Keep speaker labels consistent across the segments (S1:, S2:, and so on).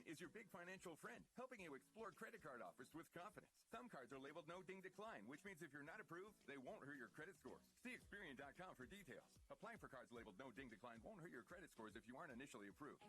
S1: is your big financial friend, helping you explore credit card offers with confidence. Some cards are labeled no ding decline, which means if you're not approved, they won't hurt your credit scores. See Experian.com for details. Applying for cards labeled no ding decline won't hurt your credit scores if you aren't initially approved.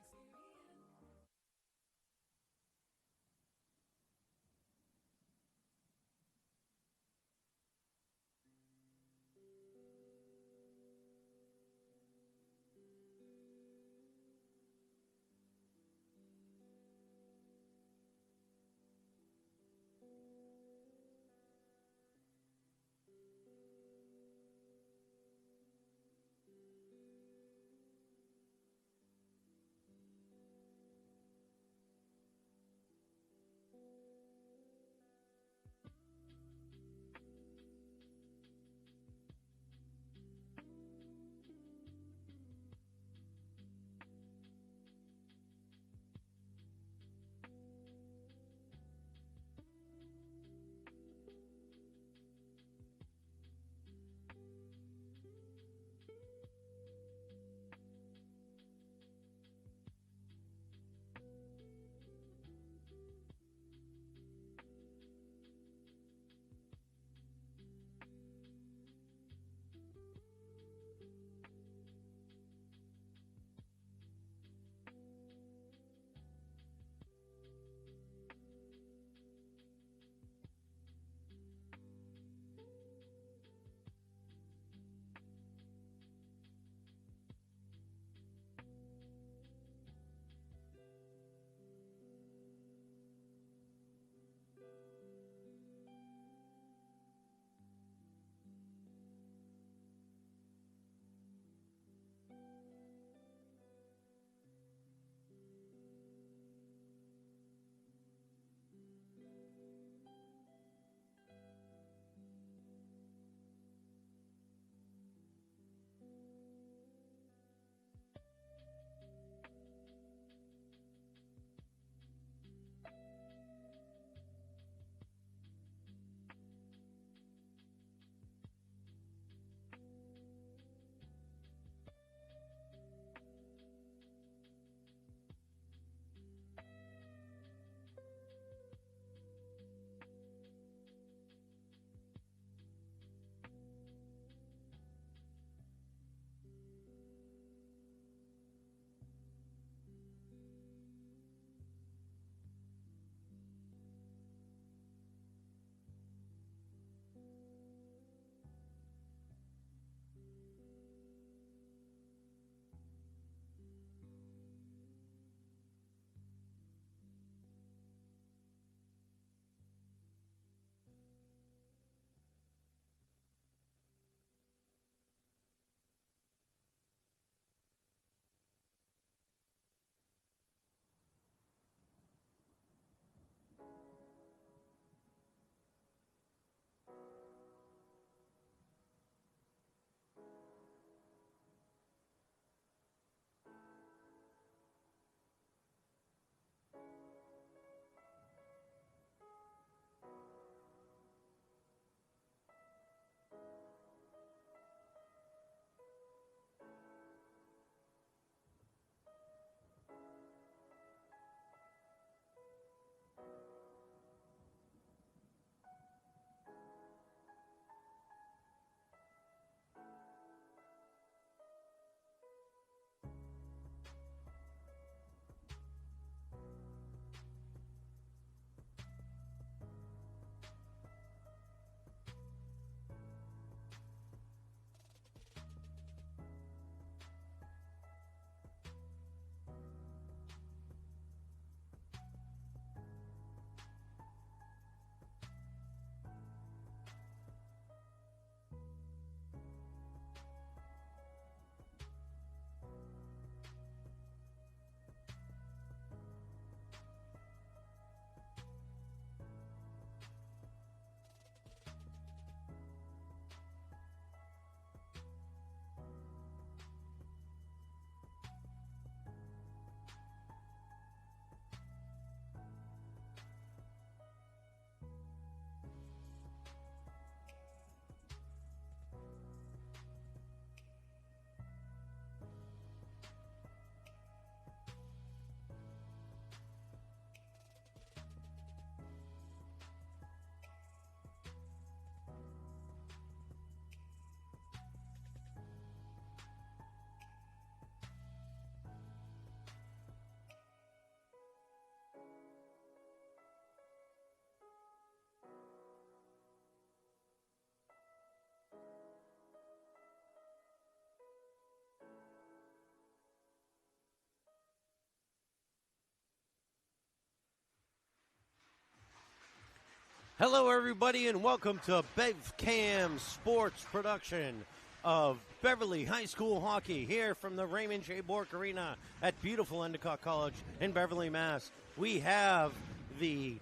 S2: Hello, everybody, and welcome to BevCam Sports production of Beverly High School Hockey here from the Raymond J. Bork Arena at beautiful Endicott College in Beverly, Mass. We have the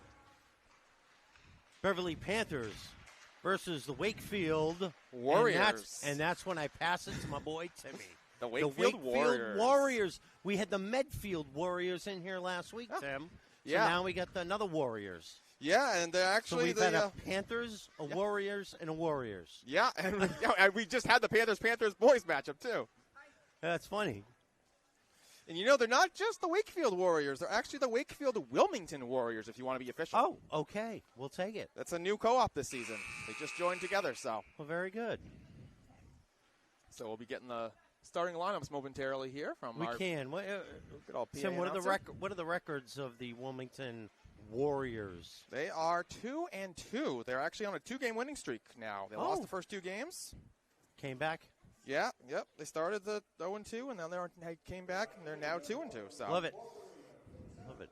S2: Beverly Panthers versus the Wakefield
S3: Warriors.
S2: And that's when I pass it to my boy, Timmy.
S3: The Wakefield
S2: Warriors. We had the Medfield Warriors in here last week, Tim. So now we got another Warriors.
S3: Yeah, and they're actually
S2: so we've had a Panthers, a Warriors, and a Warriors.
S3: Yeah, and we just had the Panthers boys matchup, too.
S2: That's funny.
S3: And, they're not just the Wakefield Warriors. They're actually the Wakefield Wilmington Warriors, if you want to be official.
S2: Oh, okay. We'll take it.
S3: That's a new co-op this season. They just joined together, so.
S2: Well, very good.
S3: So we'll be getting the starting lineups momentarily here from
S2: We
S3: our
S2: can. Tim, what are the records of the Wilmington Warriors?
S3: They are 2-2. They're actually on a 2-game winning streak now. They lost the first 2 games.
S2: Came back?
S3: Yeah, yep. They started the 0-2, and then they came back, and they're now 2-2. So
S2: Love it. Love it.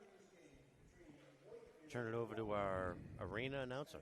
S2: Turn it over to our arena announcer.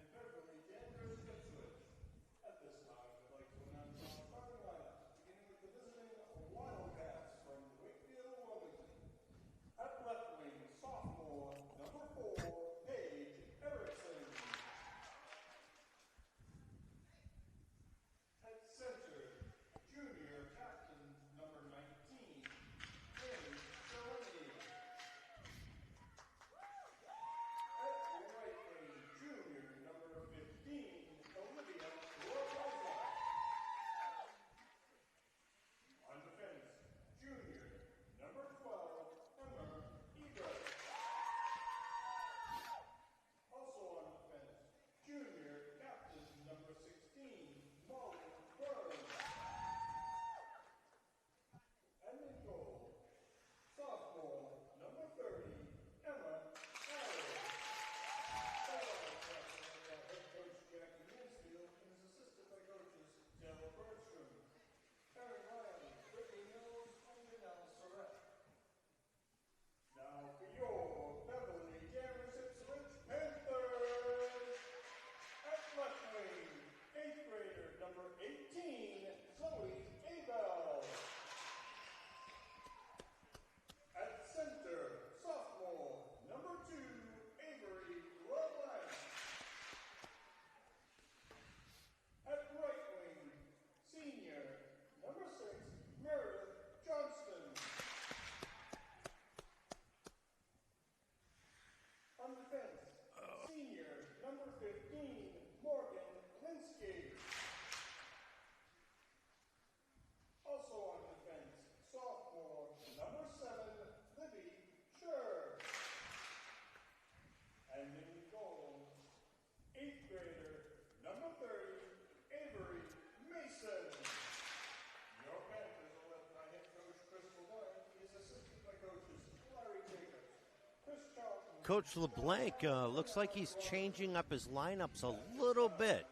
S2: Coach LeBlanc looks like he's changing up his lineups a little bit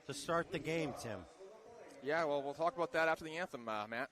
S2: to start the game, Tim.
S3: Yeah, well, we'll talk about that after the anthem, Matt.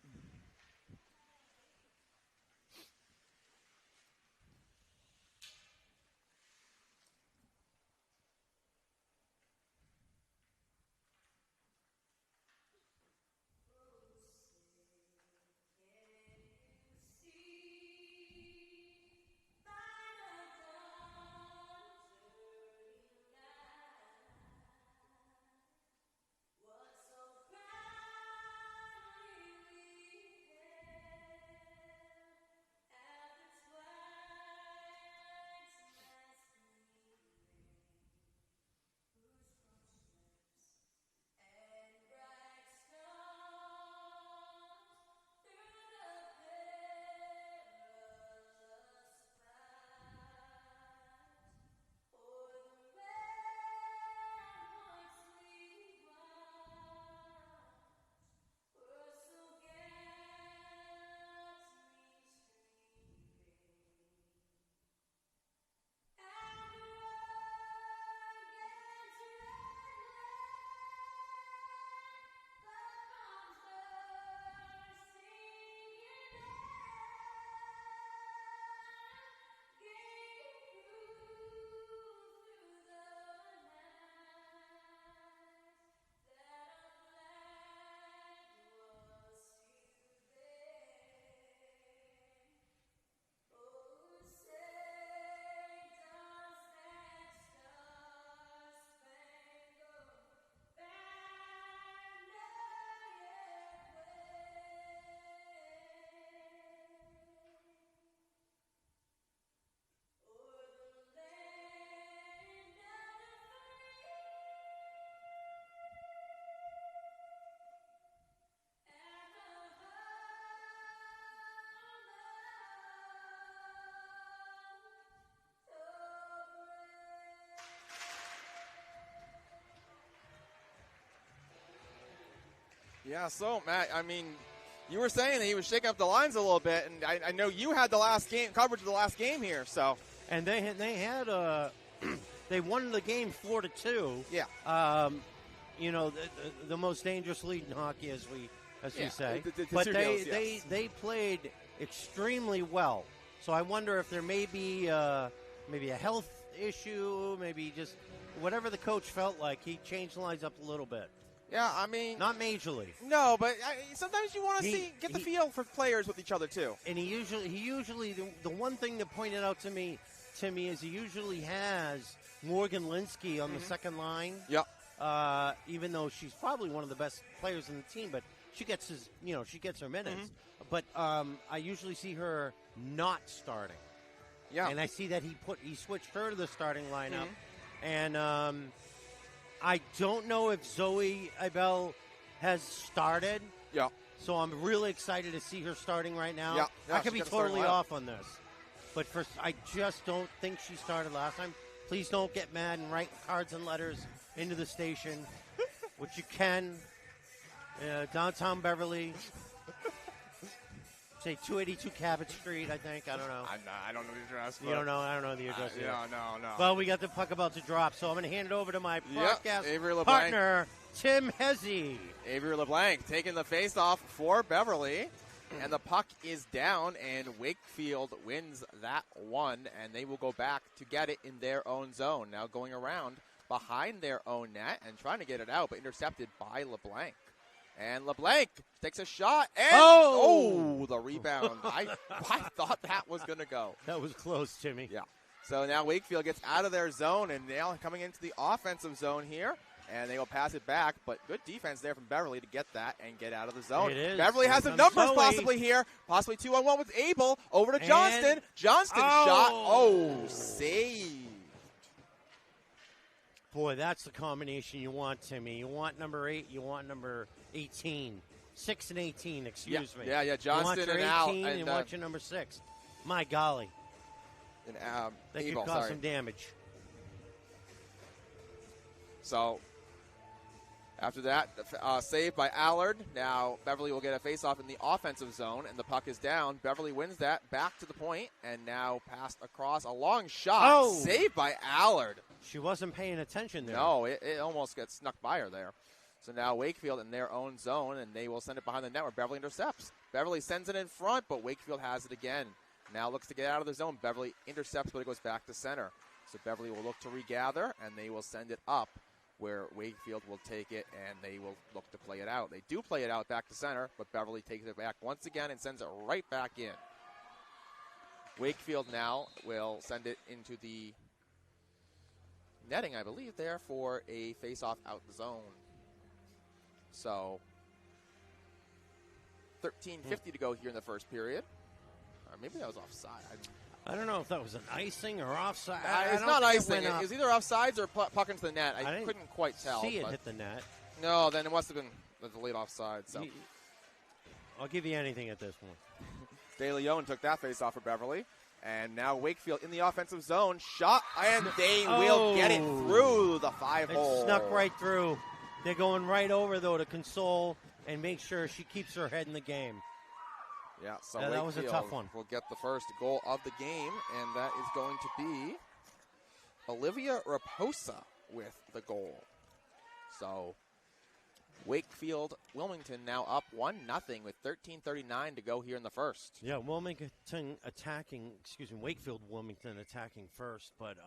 S3: Yeah, so, Matt, I mean, you were saying that he was shaking up the lines a little bit, and I know you had the last game coverage of the last game here, so.
S2: And they had they won the game 4-2.
S3: Yeah.
S2: You know, the most dangerous lead in hockey, as we say.
S3: But
S2: they played extremely well. So I wonder if there may be maybe a health issue, maybe just whatever the coach felt like. He changed the lines up a little bit.
S3: Yeah, I mean,
S2: not majorly.
S3: No, but sometimes you want to get the feel for players with each other too.
S2: And he usually the one thing that pointed out to me is he usually has Morgan Linsky on the second line.
S3: Yep.
S2: Even though she's probably one of the best players in the team, but she gets her minutes.
S3: Mm-hmm.
S2: But I usually see her not starting.
S3: Yeah.
S2: And I see that he switched her to the starting lineup, and I don't know if Zoe Abel has started.
S3: Yeah.
S2: So I'm really excited to see her starting right now.
S3: Yeah.
S2: I could be totally off on this, but I just don't think she started last time. Please don't get mad and write cards and letters into the station, which you can. Downtown Beverly. Say 282 Cabot Street, I think. I don't know.
S3: I don't know the address.
S2: You don't know? I don't know the address either.
S3: No.
S2: Well, we got the puck about to drop, so I'm going to hand it over to my broadcast
S3: Avery LeBlanc.
S2: partner, Tim Hezzy.
S3: Avery LeBlanc taking the face-off for Beverly, and the puck is down, and Wakefield wins that one, and they will go back to get it in their own zone. Now going around behind their own net and trying to get it out, but intercepted by LeBlanc. And LeBlanc takes a shot, and the rebound. I thought that was going to go.
S2: That was close, Timmy.
S3: Yeah. So now Wakefield gets out of their zone, and now coming into the offensive zone here, and they will pass it back, but good defense there from Beverly to get that and get out of the zone.
S2: It is.
S3: Beverly has some numbers possibly here, possibly 2-on-1 with Abel, over to Johnston. Johnston shot, saved.
S2: Boy, that's the combination you want, Timmy. You want number 8, you want number 18. 6 and 18, excuse me.
S3: Yeah, Johnston and
S2: Al.
S3: And
S2: you want your number 6. My golly.
S3: And
S2: that
S3: Abel,
S2: could cause some damage.
S3: So, after that, saved by Allard. Now, Beverly will get a face-off in the offensive zone, and the puck is down. Beverly wins that, back to the point, and now passed across a long shot. Saved by Allard.
S2: She wasn't paying attention there.
S3: No, it almost gets snuck by her there. So now Wakefield in their own zone, and they will send it behind the net where Beverly intercepts. Beverly sends it in front, but Wakefield has it again. Now looks to get out of the zone. Beverly intercepts, but it goes back to center. So Beverly will look to regather, and they will send it up where Wakefield will take it, and they will look to play it out. They do play it out back to center, but Beverly takes it back once again and sends it right back in. Wakefield now will send it into the netting, I believe, there for a face-off out the zone. So, 13:50 to go here in the first period. Or maybe that was offside.
S2: I don't know if that was an icing or offside.
S3: It's not icing. It was either offsides or puck into the net. I couldn't quite tell.
S2: See it hit the net.
S3: No, then it must have been the late offside. So,
S2: I'll give you anything at this point.
S3: De Leon took that face-off for Beverly. And now Wakefield in the offensive zone. Shot, and they will get it through the 5-hole.
S2: It snuck right through. They're going right over, though, to console and make sure she keeps her head in the game.
S3: Yeah, so
S2: that was a tough one.
S3: Will get the first goal of the game, and that is going to be Olivia Raposa with the goal. So Wakefield, Wilmington now up 1-0 with 13:39 to go here in the first.
S2: Yeah, Wakefield, Wilmington attacking first, but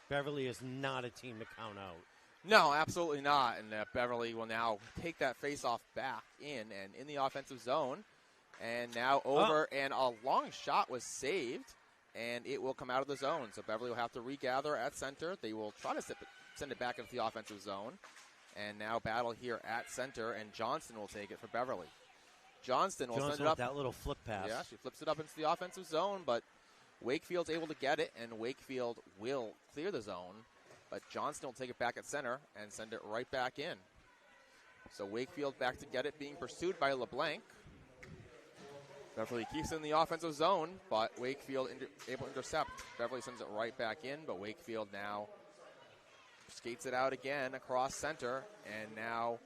S2: Beverly is not a team to count out.
S3: No, absolutely not. And Beverly will now take that face-off back in the offensive zone. And now over, and a long shot was saved, and it will come out of the zone. So Beverly will have to regather at center. They will try to send it back into the offensive zone. And now battle here at center, and Johnston will take it for Beverly. Johnston will send it up.
S2: That little flip pass.
S3: Yeah, she flips it up into the offensive zone, but Wakefield's able to get it, and Wakefield will clear the zone. But Johnston will take it back at center and send it right back in. So Wakefield back to get it, being pursued by LeBlanc. Beverly keeps it in the offensive zone, but Wakefield able to intercept. Beverly sends it right back in, but Wakefield now skates it out again across center, and now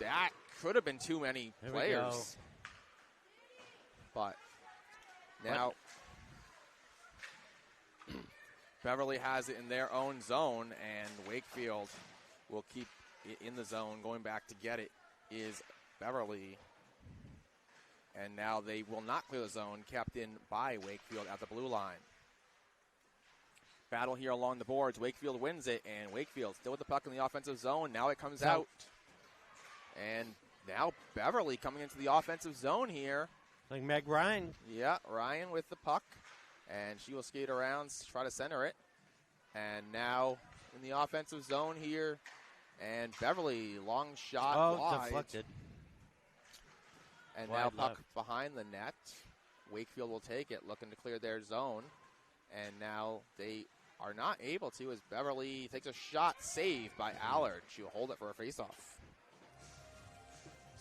S3: That could have been too many players. But now Beverly has it in their own zone, and Wakefield will keep it in the zone. Going back to get it is Beverly. And now they will not clear the zone, kept in by Wakefield at the blue line. Battle here along the boards. Wakefield wins it, and Wakefield still with the puck in the offensive zone. Now it comes out. And now Beverly coming into the offensive zone here.
S2: Like Meg Ryan.
S3: Yeah, Ryan with the puck. And she will skate around, try to center it. And now in the offensive zone here. And Beverly, long shot wide.
S2: Deflected.
S3: And
S2: wide
S3: now puck
S2: left.
S3: behind the net. Wakefield will take it, looking to clear their zone. And now they are not able to as Beverly takes a shot, saved by Allard. She will hold it for a faceoff.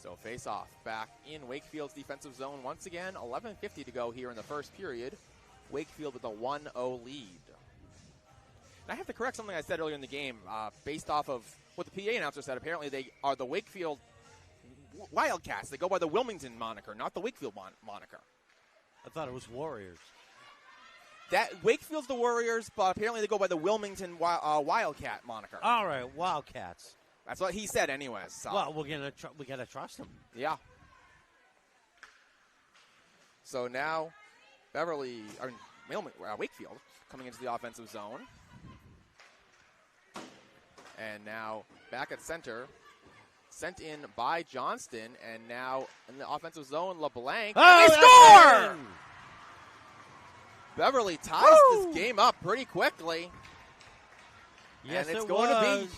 S3: So faceoff back in Wakefield's defensive zone once again. 11:50 to go here in the first period. Wakefield with a 1-0 lead. And I have to correct something I said earlier in the game. Based off of what the PA announcer said, apparently they are the Wakefield Wildcats. They go by the Wilmington moniker, not the Wakefield moniker.
S2: I thought it was Warriors.
S3: That Wakefield's the Warriors, but apparently they go by the Wilmington Wildcat moniker.
S2: All right, Wildcats.
S3: That's what he said, anyways. So.
S2: Well, we gotta trust him.
S3: Yeah. So now, Wakefield coming into the offensive zone, and now back at center, sent in by Johnston, and now in the offensive zone, LeBlanc.
S2: Oh,
S3: they score! Beverly ties this game up pretty quickly.
S2: Yes,
S3: and it's
S2: it
S3: going
S2: was.
S3: to be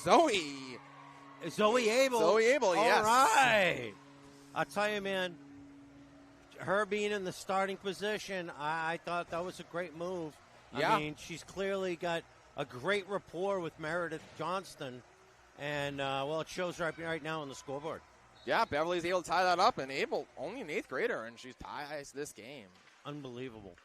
S3: Zoe.
S2: Zoe Abel.
S3: Zoe Abel, yes.
S2: All right. I'll tell you, man, her being in the starting position, I thought that was a great move.
S3: Yeah.
S2: I mean, she's clearly got a great rapport with Meredith Johnston, and, it shows right now on the scoreboard.
S3: Yeah, Beverly's able to tie that up, and Abel, only an 8th grader, and she ties this game.
S2: Unbelievable.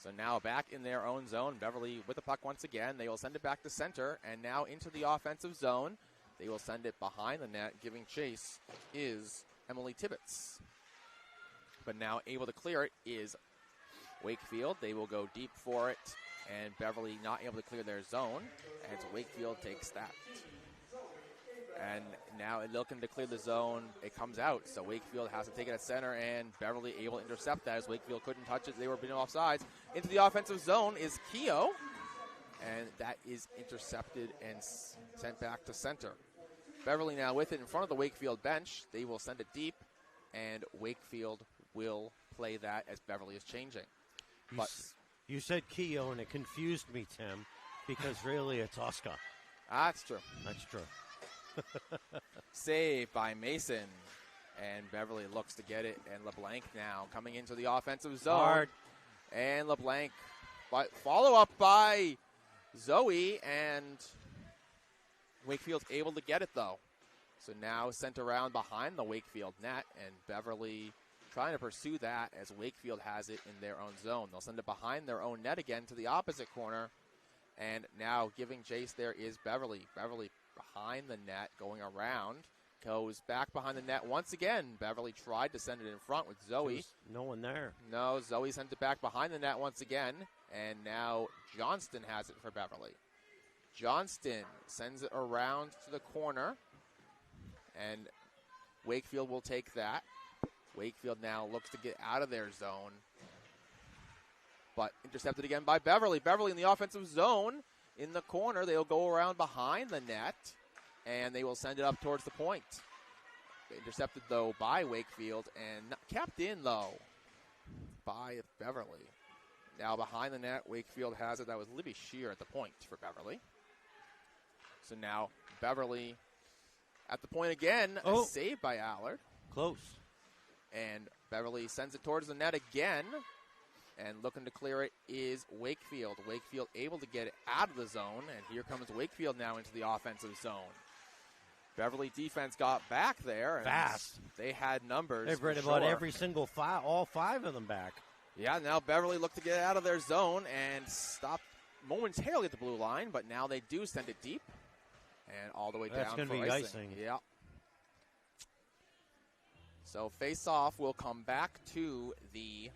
S3: So now back in their own zone, Beverly with the puck once again. They will send it back to center, and now into the offensive zone. They will send it behind the net. Giving chase is Emily Tibbetts. But now able to clear it is Wakefield. They will go deep for it, and Beverly not able to clear their zone as Wakefield takes that. And now looking to clear the zone, it comes out. So Wakefield has to take it at center, and Beverly able to intercept that as Wakefield couldn't touch it. They were being offsides. Into the offensive zone is Keogh, and that is intercepted and sent back to center. Beverly now with it in front of the Wakefield bench. They will send it deep, and Wakefield will play that as Beverly is changing.
S2: You said Keogh, and it confused me, Tim, because really it's Oscar.
S3: That's true.
S2: That's true.
S3: Save by Mason, and Beverly looks to get it, and LeBlanc now coming into the offensive zone.
S2: Hard.
S3: And LeBlanc, but follow up by Zoe, and Wakefield's able to get it though. So now sent around behind the Wakefield net, and Beverly trying to pursue that as Wakefield has it in their own zone. They'll send it behind their own net again to the opposite corner, and now giving chase there is Beverly. Beverly behind the net, going around, goes back behind the net once again. Beverly tried to send it in front with Zoe.
S2: There's no one there.
S3: No, Zoe sent it back behind the net once again, and now Johnston has it for Beverly. Johnston sends it around to the corner, and Wakefield will take that. Wakefield now looks to get out of their zone, but intercepted again by Beverly. Beverly in the offensive zone. In the corner, they'll go around behind the net, and they will send it up towards the point. Intercepted, though, by Wakefield, and kept in, though, by Beverly. Now behind the net, Wakefield has it. That was Libby Shear at the point for Beverly. So now Beverly at the point again, saved by Allard.
S2: Close.
S3: And Beverly sends it towards the net again. And looking to clear it is Wakefield. Wakefield able to get it out of the zone. And here comes Wakefield now into the offensive zone. Beverly defense got back there. And
S2: fast.
S3: They had numbers.
S2: They've read about every single all 5 of them back.
S3: Yeah, now Beverly looked to get out of their zone and stopped momentarily at the blue line. But now they do send it deep. And all the way down.
S2: That's going to be icing.
S3: Yeah. So face-off will come back to the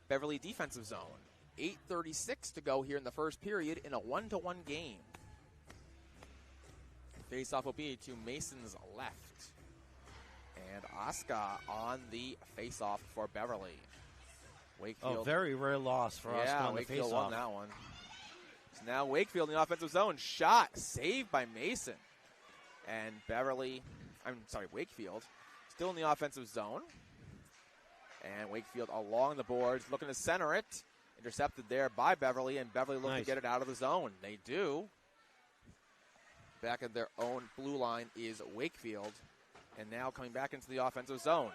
S3: Beverly defensive zone. 8:36 to go here in the first period in a 1-1 game. Face-off will be to Mason's left. And Oscar on the face-off for Beverly. Wakefield.
S2: Oh, very rare loss for Oscar on the
S3: Wakefield
S2: face-off.
S3: won that one. So now Wakefield in the offensive zone. Shot saved by Mason. And Wakefield still in the offensive zone. And Wakefield along the boards looking to center it. Intercepted there by Beverly, and Beverly looking to get it out of the zone. They do. Back at their own blue line is Wakefield. And now coming back into the offensive zone.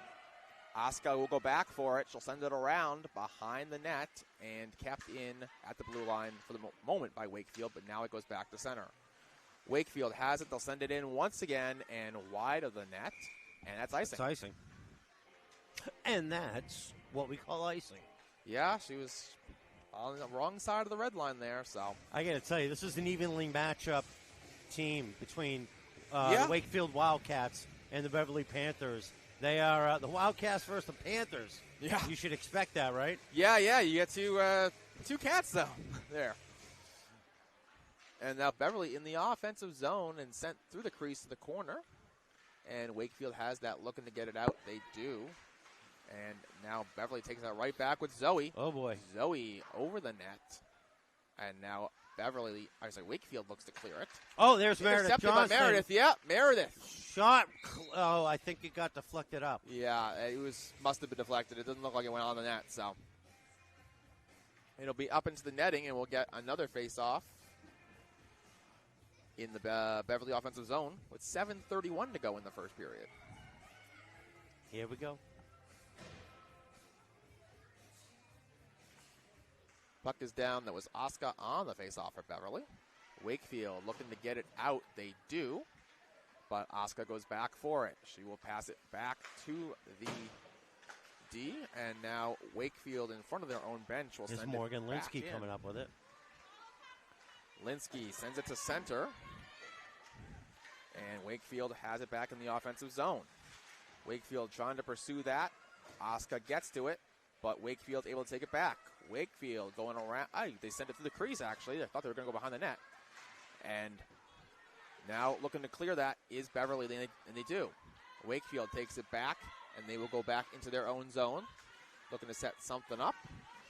S3: Asuka will go back for it. She'll send it around behind the net and capped in at the blue line for the moment by Wakefield, but now it goes back to center. Wakefield has it. They'll send it in once again and wide of the net, and that's icing.
S2: It's icing. And that's what we call icing.
S3: Yeah, she was on the wrong side of the red line there, so.
S2: I got to tell you, this is an evenly matchup team between the Wakefield Wildcats and the Beverly Panthers. They are the Wildcats versus the Panthers.
S3: Yeah.
S2: You should expect that, right?
S3: Yeah, you get two cats, though, there. And now Beverly in the offensive zone and sent through the crease to the corner. And Wakefield has that looking to get it out. They do. And now Beverly takes that right back with Zoe.
S2: Oh, boy.
S3: Zoe over the net. And now Wakefield looks to clear it.
S2: Oh, there's Meredith
S3: Intercepted
S2: Johnson.
S3: by Meredith. Yeah, Meredith.
S2: Shot. Oh, I think it got deflected up.
S3: Yeah, it must have been deflected. It doesn't look like it went on the net, so. It'll be up into the netting, and we'll get another face-off in the Beverly offensive zone with 7:31 to go in the first period.
S2: Here we go.
S3: Puck is down. That was Oscar on the face-off for Beverly. Wakefield looking to get it out. They do. But Oscar goes back for it. She will pass it back to the D. And now Wakefield in front of their own bench will send it
S2: Morgan
S3: back
S2: Linsky
S3: in.
S2: coming up with it.
S3: Linsky sends it to center. And Wakefield has it back in the offensive zone. Wakefield trying to pursue that. Oscar gets to it, but Wakefield able to take it back. Wakefield going around. They sent it through the crease, actually. I thought they were going to go behind the net. And now looking to clear that is Beverly, and they do. Wakefield takes it back, and they will go back into their own zone, looking to set something up.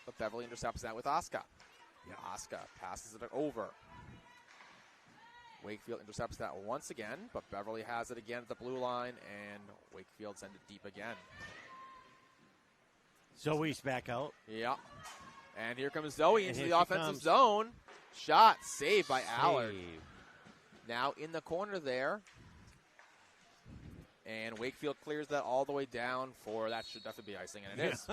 S3: But Beverly intercepts that with Oscar. Oscar passes it over. Wakefield intercepts that once again, but Beverly has it again at the blue line, and Wakefield sends it deep again.
S2: Zoe's back out.
S3: Yeah. And here comes Zoe into
S2: here
S3: the
S2: she
S3: offensive
S2: comes.
S3: zone. Shot saved by Allard.
S2: Save.
S3: Now in the corner there. And Wakefield clears that all the way down for that should definitely be icing, and it is.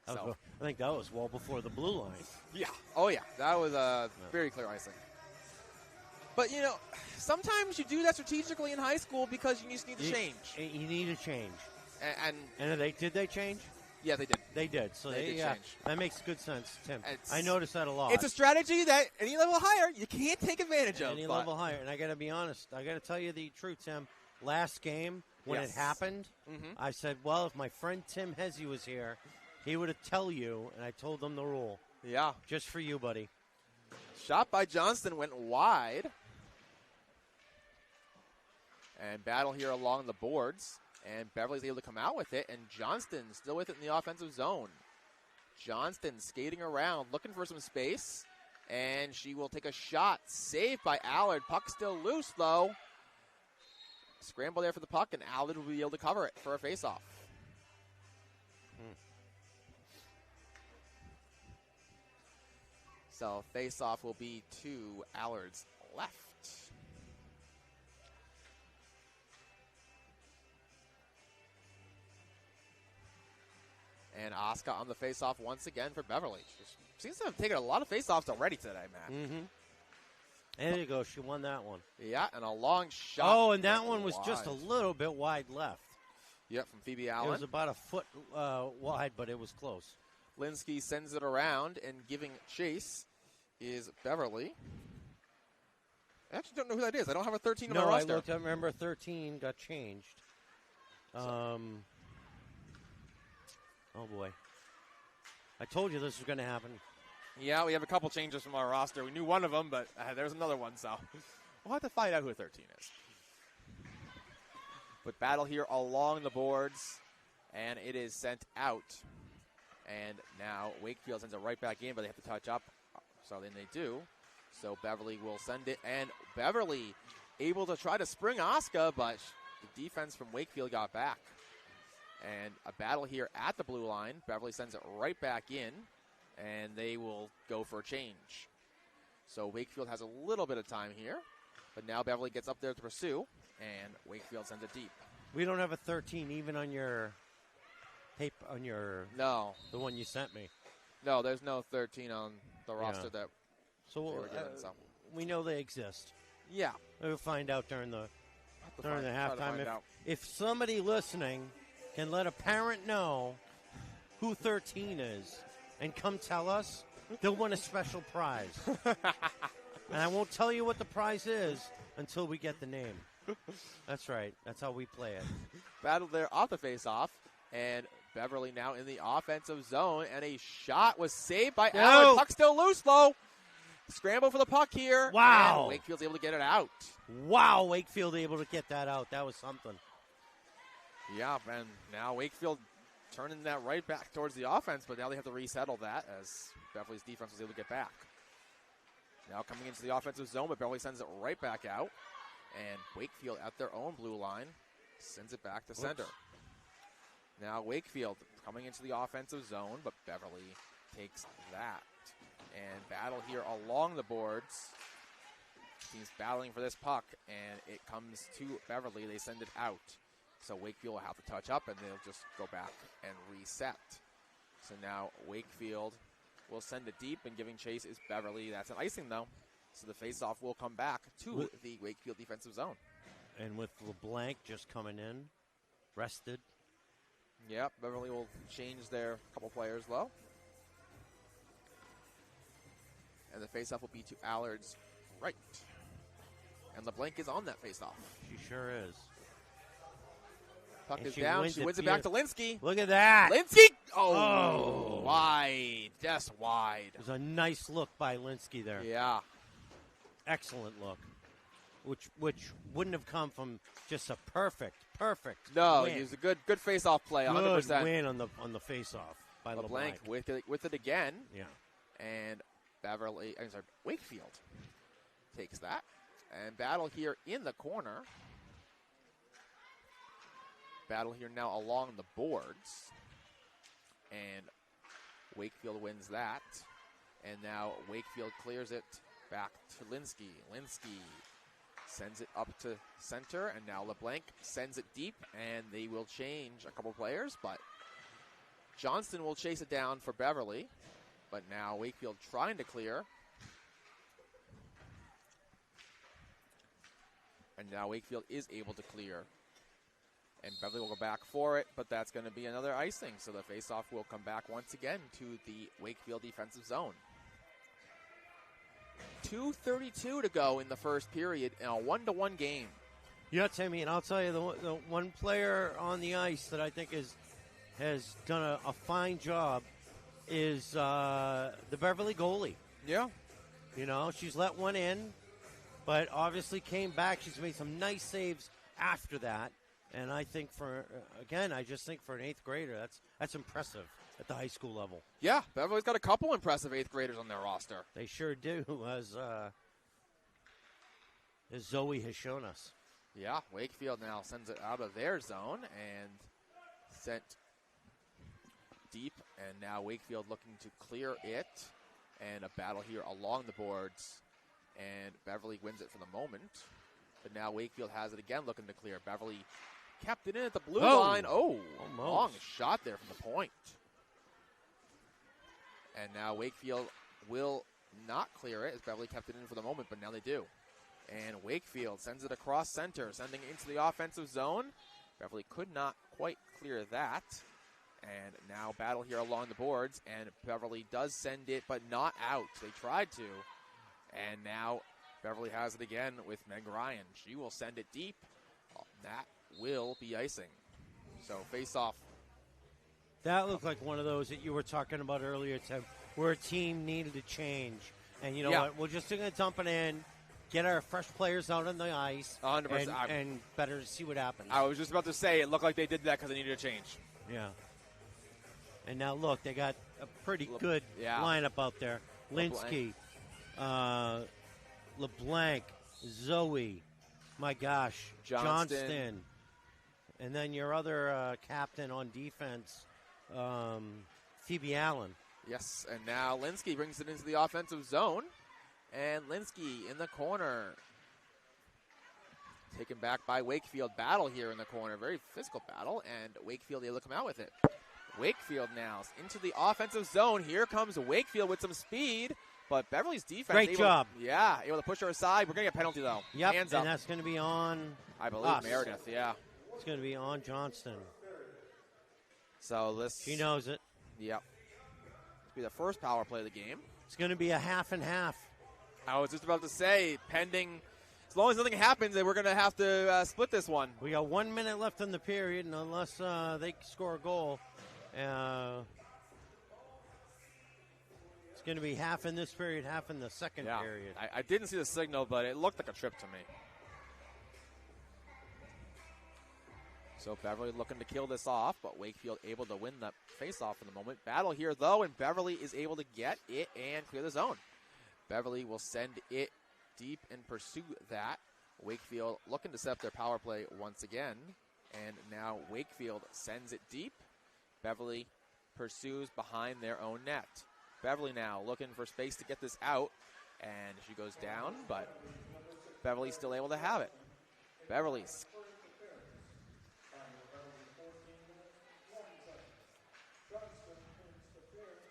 S2: I think that was well before the blue line.
S3: Yeah. Oh, yeah. That was very clear icing. But, sometimes you do that strategically in high school because you just need to change.
S2: You need a change.
S3: And
S2: did they change?
S3: Yeah, they did.
S2: They did. So
S3: They did change.
S2: That makes good sense, Tim.
S3: It's-
S2: I noticed that a lot.
S3: It's a strategy that any level higher you can't take advantage of.
S2: Any
S3: but-
S2: level higher. And I got to be honest. I got to tell you the truth, Tim. Last game, when it
S3: Yes.
S2: happened,
S3: Mhm.
S2: I said, well, if my friend Tim Hezzy was here, he would have tell you, and I told him the rule.
S3: Yeah.
S2: Just for you, buddy.
S3: Shot by Johnston went wide. And battle here along the boards. And Beverly's able to come out with it. And Johnston still with it in the offensive zone. Johnston skating around, looking for some space. And she will take a shot. Saved by Allard. Puck still loose, though. Scramble there for the puck, and Allard will be able to cover it for a faceoff. So faceoff will be to Allard's left. And Oscar on the faceoff once again for Beverly. She seems to have taken a lot of faceoffs already today, Matt.
S2: Mm-hmm. There you go. She won that one.
S3: Yeah, and a long shot.
S2: Oh, and that one was just a
S3: wide.
S2: little bit wide left.
S3: Yep, from Phoebe
S2: It
S3: Allen.
S2: was about a foot wide, but it was close.
S3: Linsky sends it around, and giving chase is Beverly. I actually don't know who that is. I don't have a 13 on
S2: No,
S3: my
S2: I
S3: roster.
S2: looked. I remember 13 got changed. Oh, boy. I told you this was going to happen.
S3: Yeah, we have a couple changes from our roster. We knew one of them, but there's another one, so we'll have to find out who 13 is. But battle here along the boards, and it is sent out. And now Wakefield sends it right back in, but they have to touch up. So then they do. So Beverly will send it, and Beverly able to try to spring Asuka, but the defense from Wakefield got back. And a battle here at the blue line. Beverly sends it right back in, and they will go for a change. So Wakefield has a little bit of time here, but now Beverly gets up there to pursue, and Wakefield sends it deep.
S2: We don't have a 13 even on your tape, on your...
S3: No.
S2: The one you sent me.
S3: No, there's no 13 on the roster that
S2: so
S3: they were given, so
S2: we know they exist.
S3: Yeah.
S2: We'll find out during the halftime. If somebody listening can let a parent know who 13 is and come tell us, they'll win a special prize. And I won't tell you what the prize is until we get the name. That's right. That's how we play it.
S3: Battle there off the face-off, and Beverly now in the offensive zone, and a shot was saved by Allen. Puck still loose, though. Scramble for the puck here.
S2: Wow.
S3: And Wakefield's able to get it out.
S2: Wow, Wakefield able to get that out. That was something.
S3: Yeah, and now Wakefield turning that right back towards the offense, but now they have to resettle that as Beverly's defense was able to get back. Now coming into the offensive zone, but Beverly sends it right back out. And Wakefield at their own blue line sends it back to center. Now Wakefield coming into the offensive zone, but Beverly takes that. And battle here along the boards. Team's battling for this puck, and it comes to Beverly. They send it out. So Wakefield will have to touch up, and they'll just go back and reset. So now Wakefield will send it deep, and giving chase is Beverly. That's an icing, though. So the faceoff will come back to the Wakefield defensive zone.
S2: And with LeBlanc just coming in, rested.
S3: Yep, Beverly will change their couple players low. And the faceoff will be to Allard's right. And LeBlanc is on that faceoff.
S2: She sure is.
S3: Puck is down. She wins it back to Linsky.
S2: Look at that.
S3: Linsky! Oh, wide. Just wide.
S2: It was a nice look by Linsky there.
S3: Yeah.
S2: Excellent look. Which wouldn't have come from just a perfect
S3: No,
S2: win.
S3: it was a good face-off play, 100%.
S2: Good win on the face-off by LeBlanc.
S3: with it again.
S2: Yeah.
S3: And Wakefield takes that. And battle here in the corner. Battle here now along the boards. And Wakefield wins that. And now Wakefield clears it back to Linsky. Linsky sends it up to center. And now LeBlanc sends it deep. And they will change a couple players. But Johnston will chase it down for Beverly. But now Wakefield trying to clear. And now Wakefield is able to clear. And Beverly will go back for it, but that's going to be another icing. So the faceoff will come back once again to the Wakefield defensive zone. 2:32 to go in the first period in a 1-1 game.
S2: Yeah, Timmy, and I'll tell you, the one player on the ice that I think has done a fine job is the Beverly goalie.
S3: Yeah.
S2: You know, she's let one in, but obviously came back. She's made some nice saves after that. And I think I just think for an 8th grader, that's impressive at the high school level.
S3: Yeah, Beverly's got a couple impressive 8th graders on their roster.
S2: They sure do, as Zoe has shown us.
S3: Yeah, Wakefield now sends it out of their zone and sent deep. And now Wakefield looking to clear it. And a battle here along the boards. And Beverly wins it for the moment. But now Wakefield has it again, looking to clear. Beverly kept it in at the blue line. Oh, long shot there from the point. And now Wakefield will not clear it as Beverly kept it in for the moment, but now they do. And Wakefield sends it across center, sending it into the offensive zone. Beverly could not quite clear that. And now battle here along the boards, and Beverly does send it, but not out. They tried to. And now Beverly has it again with Meg Ryan. She will send it deep. That will be icing. So face off.
S2: That looked like one of those that you were talking about earlier, Tim, where a team needed to change. And you know what? We're just going to dump it in, get our fresh players out on the ice,
S3: 100%.
S2: And better see what happens.
S3: I was just about to say, it looked like they did that because they needed a change.
S2: Yeah. And now, look, they got a pretty good lineup out there. Linsky, LeBlanc, Zoe, my gosh, Johnston. And then your other captain on defense, Phoebe Allen.
S3: Yes, and now Linsky brings it into the offensive zone. And Linsky in the corner. Taken back by Wakefield. Battle here in the corner. Very physical battle, and Wakefield able to come out with it. Wakefield now into the offensive zone. Here comes Wakefield with some speed, but Beverly's defense.
S2: Great job.
S3: Able to push her aside. We're going to get a penalty, though.
S2: Yep,
S3: Hands
S2: and
S3: up.
S2: that's going to be on
S3: I believe Meredith,
S2: It's going to be on Johnston.
S3: So this.
S2: She knows it.
S3: Yep. This will be the first power play of the game.
S2: It's going to be a half and half.
S3: I was just about to say, pending. As long as nothing happens, then we're going to have to split this one.
S2: We got 1 minute left in the period, and unless they score a goal, it's going to be half in this period, half in the second period.
S3: I didn't see the signal, but it looked like a trip to me. So Beverly looking to kill this off, but Wakefield able to win the face-off in the moment. Battle here, though, and Beverly is able to get it and clear the zone. Beverly will send it deep and pursue that. Wakefield looking to set up their power play once again. And now Wakefield sends it deep. Beverly pursues behind their own net. Beverly now looking for space to get this out. And she goes down, but Beverly's still able to have it. Beverly's.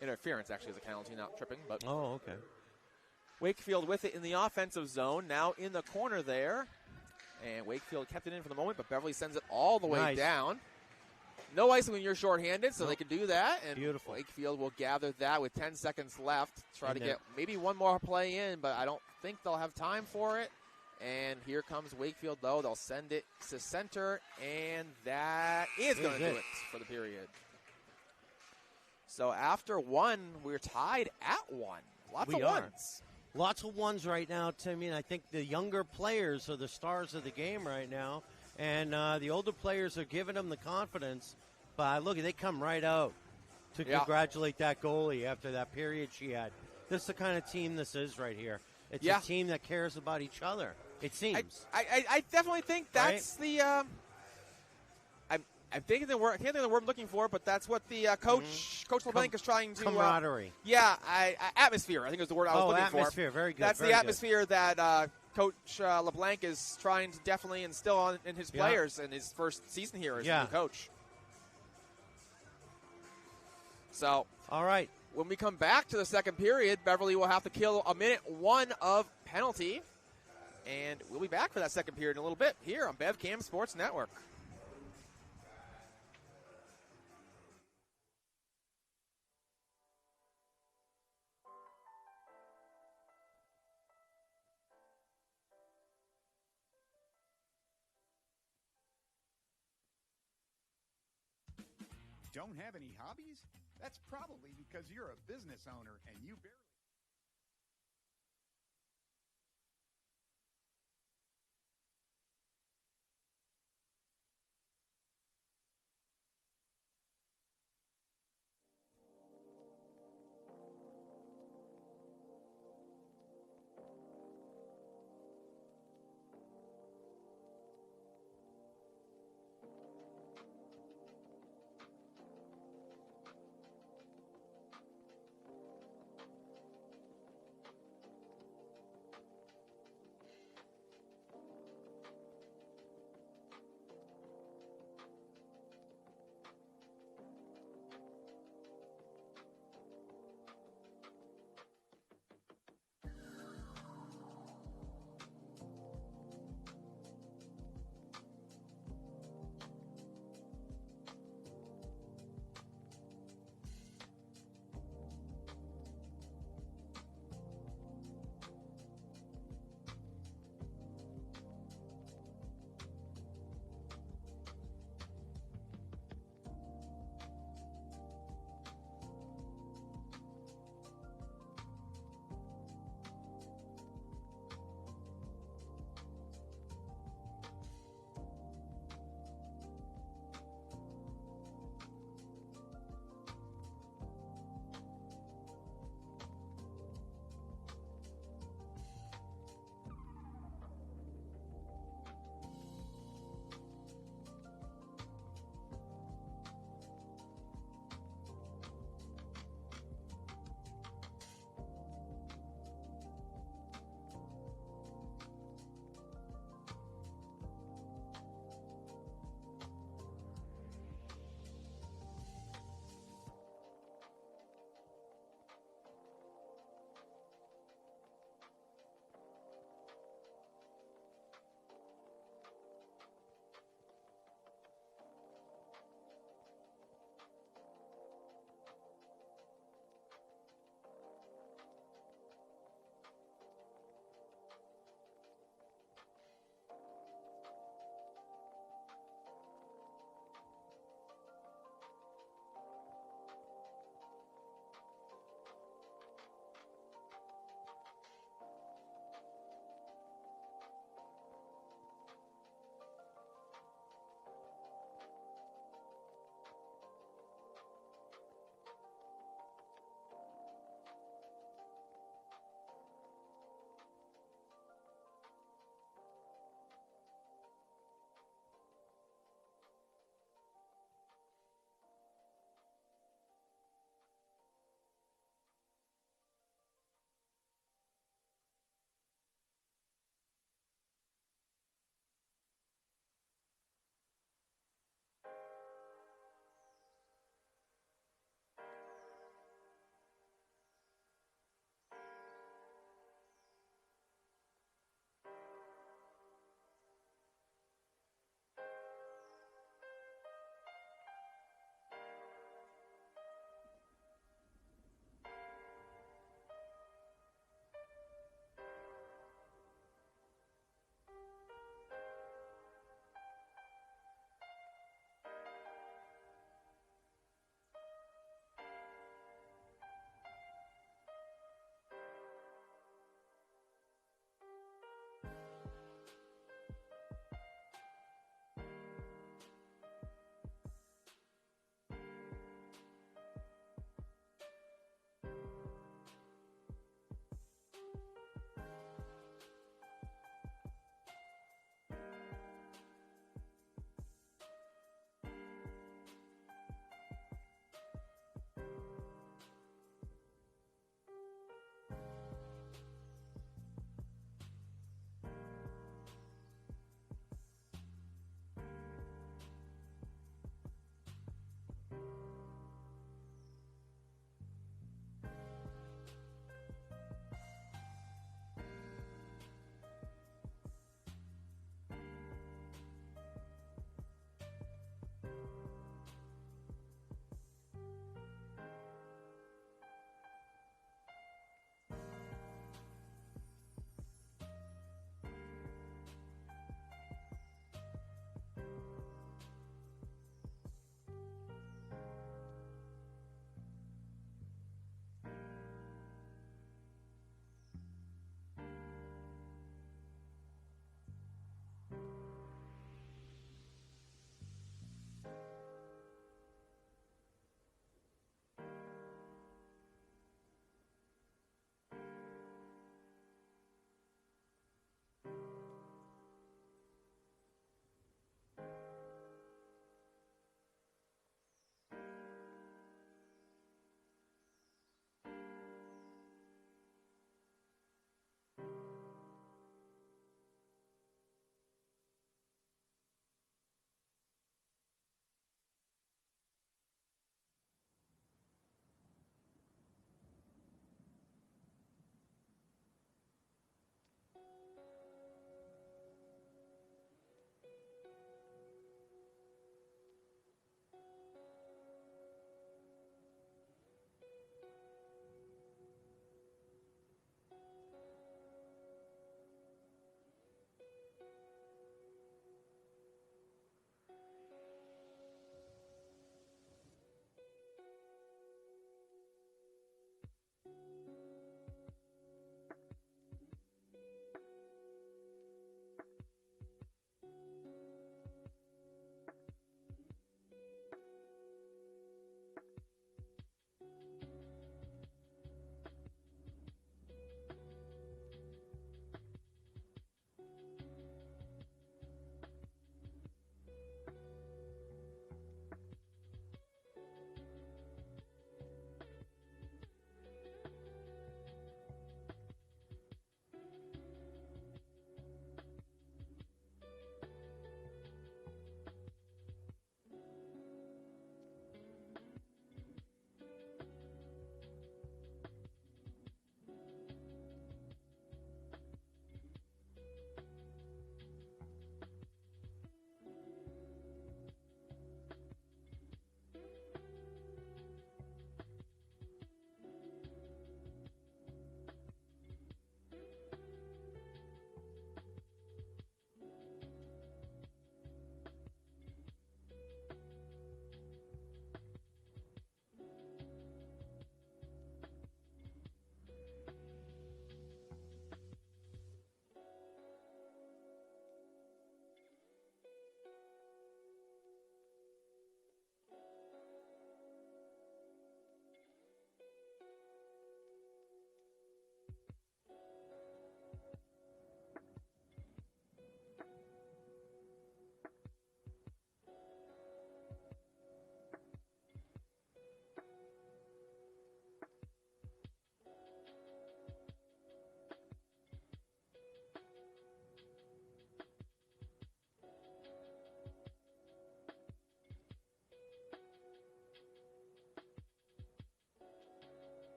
S3: Interference actually is a penalty, not tripping. But
S2: oh, okay.
S3: Wakefield with it in the offensive zone, now in the corner there. And Wakefield kept it in for the moment, but Beverly sends it all the way down. No icing when you're shorthanded, so they can do that. And
S2: beautiful.
S3: Wakefield will gather that with 10 seconds left. Try to get maybe one more play in, but I don't think they'll have time for it. And here comes Wakefield, though. They'll send it to center, and that is going to do it for the period. So after one, we're tied at one. Lots of ones.
S2: Lots of ones right now, Timmy, and I think the younger players are the stars of the game right now, and the older players are giving them the confidence. But look, they come right out to congratulate that goalie after that period she had. This is the kind of team this is right here. It's a team that cares about each other, it seems.
S3: I definitely think that's the I'm thinking the word. I can't think of the word I'm looking for, but that's what the Coach LeBlanc is trying to.
S2: Camaraderie.
S3: Atmosphere. I think is the word I was looking for.
S2: Atmosphere. Very good.
S3: That's the atmosphere that Coach LeBlanc is trying to definitely instill in his players in his first season here as a new coach. So,
S2: all right.
S3: When we come back to the second period, Beverly will have to kill a minute one of penalty, and we'll be back for that second period in a little bit here on BevCam Sports Network.
S4: Don't have any hobbies? That's probably because you're a business owner and you barely...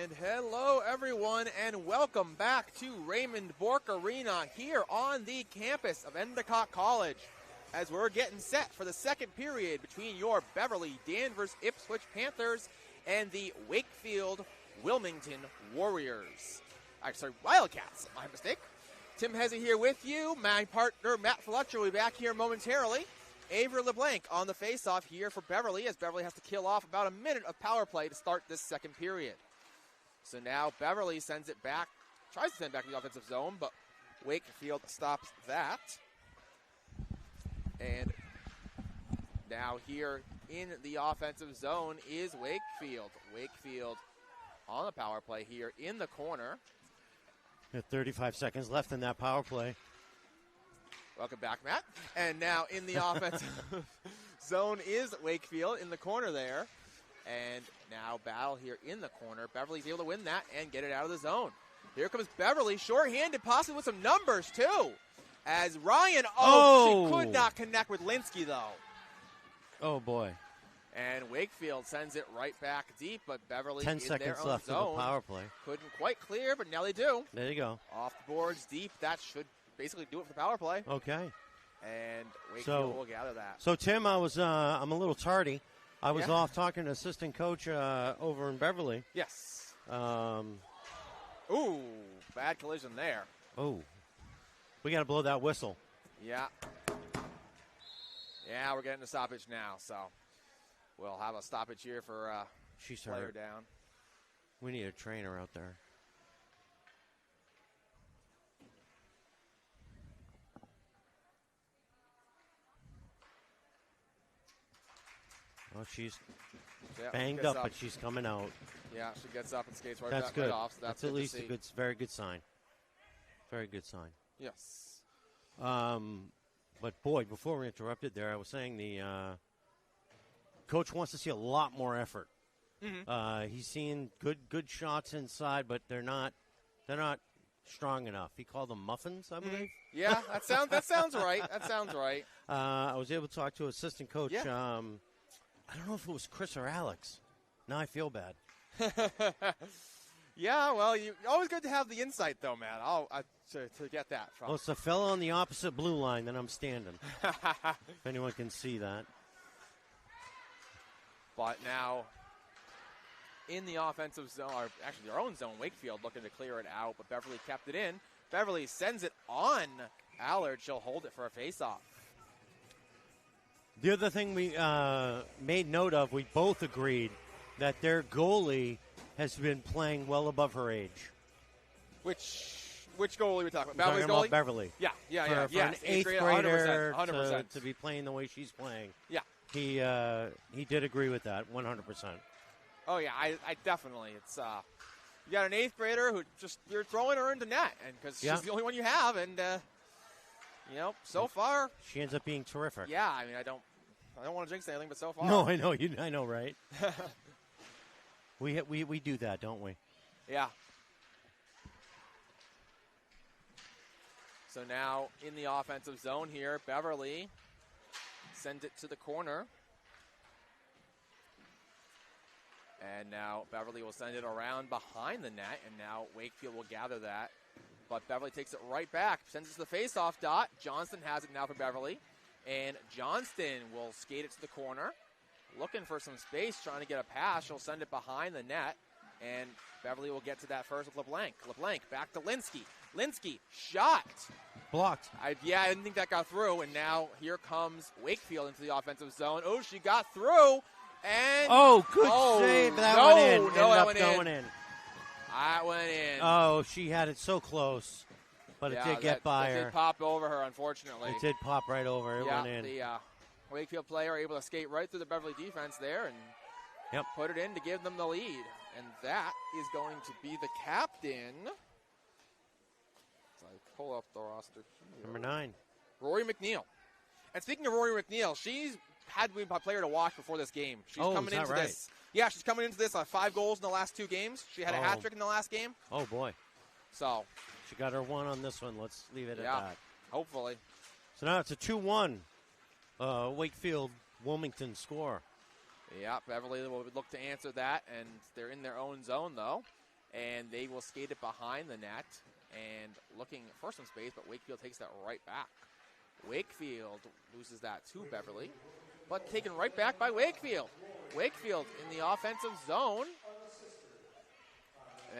S3: And hello, everyone, and welcome back to Raymond Bork Arena here on the campus of Endicott College as we're getting set for the second period between your Beverly Danvers Ipswich Panthers and the Wakefield Wilmington Warriors. Sorry, Wildcats, my mistake. Tim Hezzy here with you. My partner, Matt Fletcher, will be back here momentarily. Avery LeBlanc on the face-off here for Beverly as Beverly has to kill off about a minute of power play to start this second period. So now Beverly sends it back, tries to send it back to the offensive zone, but Wakefield stops that. And now here in the offensive zone is Wakefield. Wakefield on the power play here in the corner.
S2: 35 seconds left in that power play.
S3: Welcome back, Matt. And now in the offensive zone is Wakefield in the corner there. And now battle here in the corner. Beverly's able to win that and get it out of the zone. Here comes Beverly, shorthanded, possibly with some numbers too. As Ryan, she could not connect with Linsky though.
S2: Oh boy.
S3: And Wakefield sends it right back deep, but Beverly
S2: 10
S3: in
S2: seconds
S3: their own
S2: left
S3: zone.
S2: in the power play.
S3: Couldn't quite clear, but now they do.
S2: There you go.
S3: Off the boards deep, that should basically do it for the power play.
S2: Okay.
S3: And Wakefield will gather that.
S2: So Tim, I'm a little tardy. I was off talking to assistant coach over in Beverly.
S3: Yes.
S2: Ooh,
S3: bad collision there.
S2: Oh, we got to blow that whistle.
S3: Yeah. Yeah, we're getting a stoppage now, so we'll have a stoppage here for
S2: She's
S3: player
S2: hurt.
S3: down.
S2: We need a trainer out there. Well, she's banged up, but she's coming out.
S3: Yeah, she gets up and skates right
S2: That's
S3: back
S2: good.
S3: right off. So that's
S2: at least a very good sign. Very good sign.
S3: Yes.
S2: But boy, before we interrupted there, I was saying the coach wants to see a lot more effort.
S3: Mm-hmm.
S2: He's seeing good shots inside, but they're not strong enough. He called them muffins, I believe.
S3: Yeah, that sounds right. That sounds right.
S2: I was able to talk to assistant coach.
S3: Yeah.
S2: I don't know if it was Chris or Alex. Now I feel bad.
S3: Yeah, well, always good to have the insight, though, man. To get that from.
S2: Well, it's the fellow on the opposite blue line that I'm standing. If anyone can see that.
S3: But now, in the offensive zone, or actually their own zone, Wakefield looking to clear it out, but Beverly kept it in. Beverly sends it on Allard. She'll hold it for a face-off.
S2: The other thing we made note of, we both agreed that their goalie has been playing well above her age.
S3: Which goalie are we talking about?
S2: Beverly's
S3: Beverly's goalie?
S2: Beverly.
S3: Yeah.
S2: For an eighth grader
S3: 100%.
S2: to be playing the way she's playing.
S3: Yeah.
S2: He did agree with that 100%.
S3: Oh, yeah, I definitely. It's you got an eighth grader who you're throwing her into net, and because she's the only one you have, and so far
S2: she ends up being terrific.
S3: Yeah, I mean, I don't want to jinx anything, but so far.
S2: No, I know, right? we do that, don't we?
S3: Yeah. So now in the offensive zone here, Beverly sends it to the corner. And now Beverly will send it around behind the net, and now Wakefield will gather that. But Beverly takes it right back, sends it to the face-off dot. Johnston has it now for Beverly. And Johnston will skate it to the corner, looking for some space, trying to get a pass. She'll send it behind the net, and Beverly will get to that first with LeBlanc. LeBlanc back to Linsky. Linsky, shot.
S2: Blocked.
S3: I didn't think that got through, and now here comes Wakefield into the offensive zone. Oh, she got through, and
S2: good save. That went in. Ended up going in.
S3: That went in.
S2: Oh, she had it so close, but it did get by her.
S3: It did pop over her, unfortunately.
S2: It did pop right over. It went in.
S3: The Wakefield player able to skate right through the Beverly defense there and put it in to give them the lead. And that is going to be the captain. So I pull up the roster here.
S2: Number 9.
S3: Rory McNeil. And speaking of Rory McNeil, she's had to be a player to watch before this game. She's coming into this. Yeah, she's coming into this 5 goals in the last 2 games. She had a hat trick in the last game.
S2: Oh, boy.
S3: So
S2: she got her 1 on this one. Let's leave it at that.
S3: Hopefully.
S2: So now it's a 2-1 Wakefield Wilmington score.
S3: Yeah, Beverly will look to answer that, and they're in their own zone, though. and they will skate it behind the net and looking for some space, but Wakefield takes that right back. Wakefield loses that to Beverly, but taken right back by Wakefield. Wakefield in the offensive zone.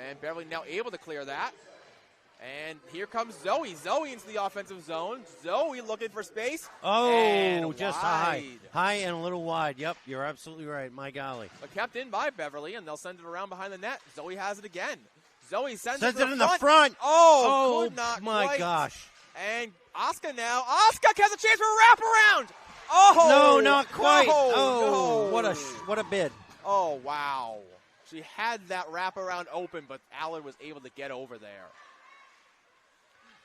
S3: And Beverly now able to clear that. And here comes Zoe. Zoe into the offensive zone. Zoe looking for space.
S2: Oh, just
S3: wide.
S2: high and a little wide. Yep, you're absolutely right. My golly.
S3: But kept in by Beverly, and they'll send it around behind the net. Zoe has it again. Zoe sends
S2: Sends
S3: it
S2: in the front.
S3: Oh, could not
S2: my
S3: quite.
S2: gosh.
S3: And Asuka now. Asuka has a chance for a wraparound. Oh,
S2: no, not quite.
S3: No.
S2: What a bid.
S3: Oh, wow. She had that wraparound open, but Allard was able to get over there.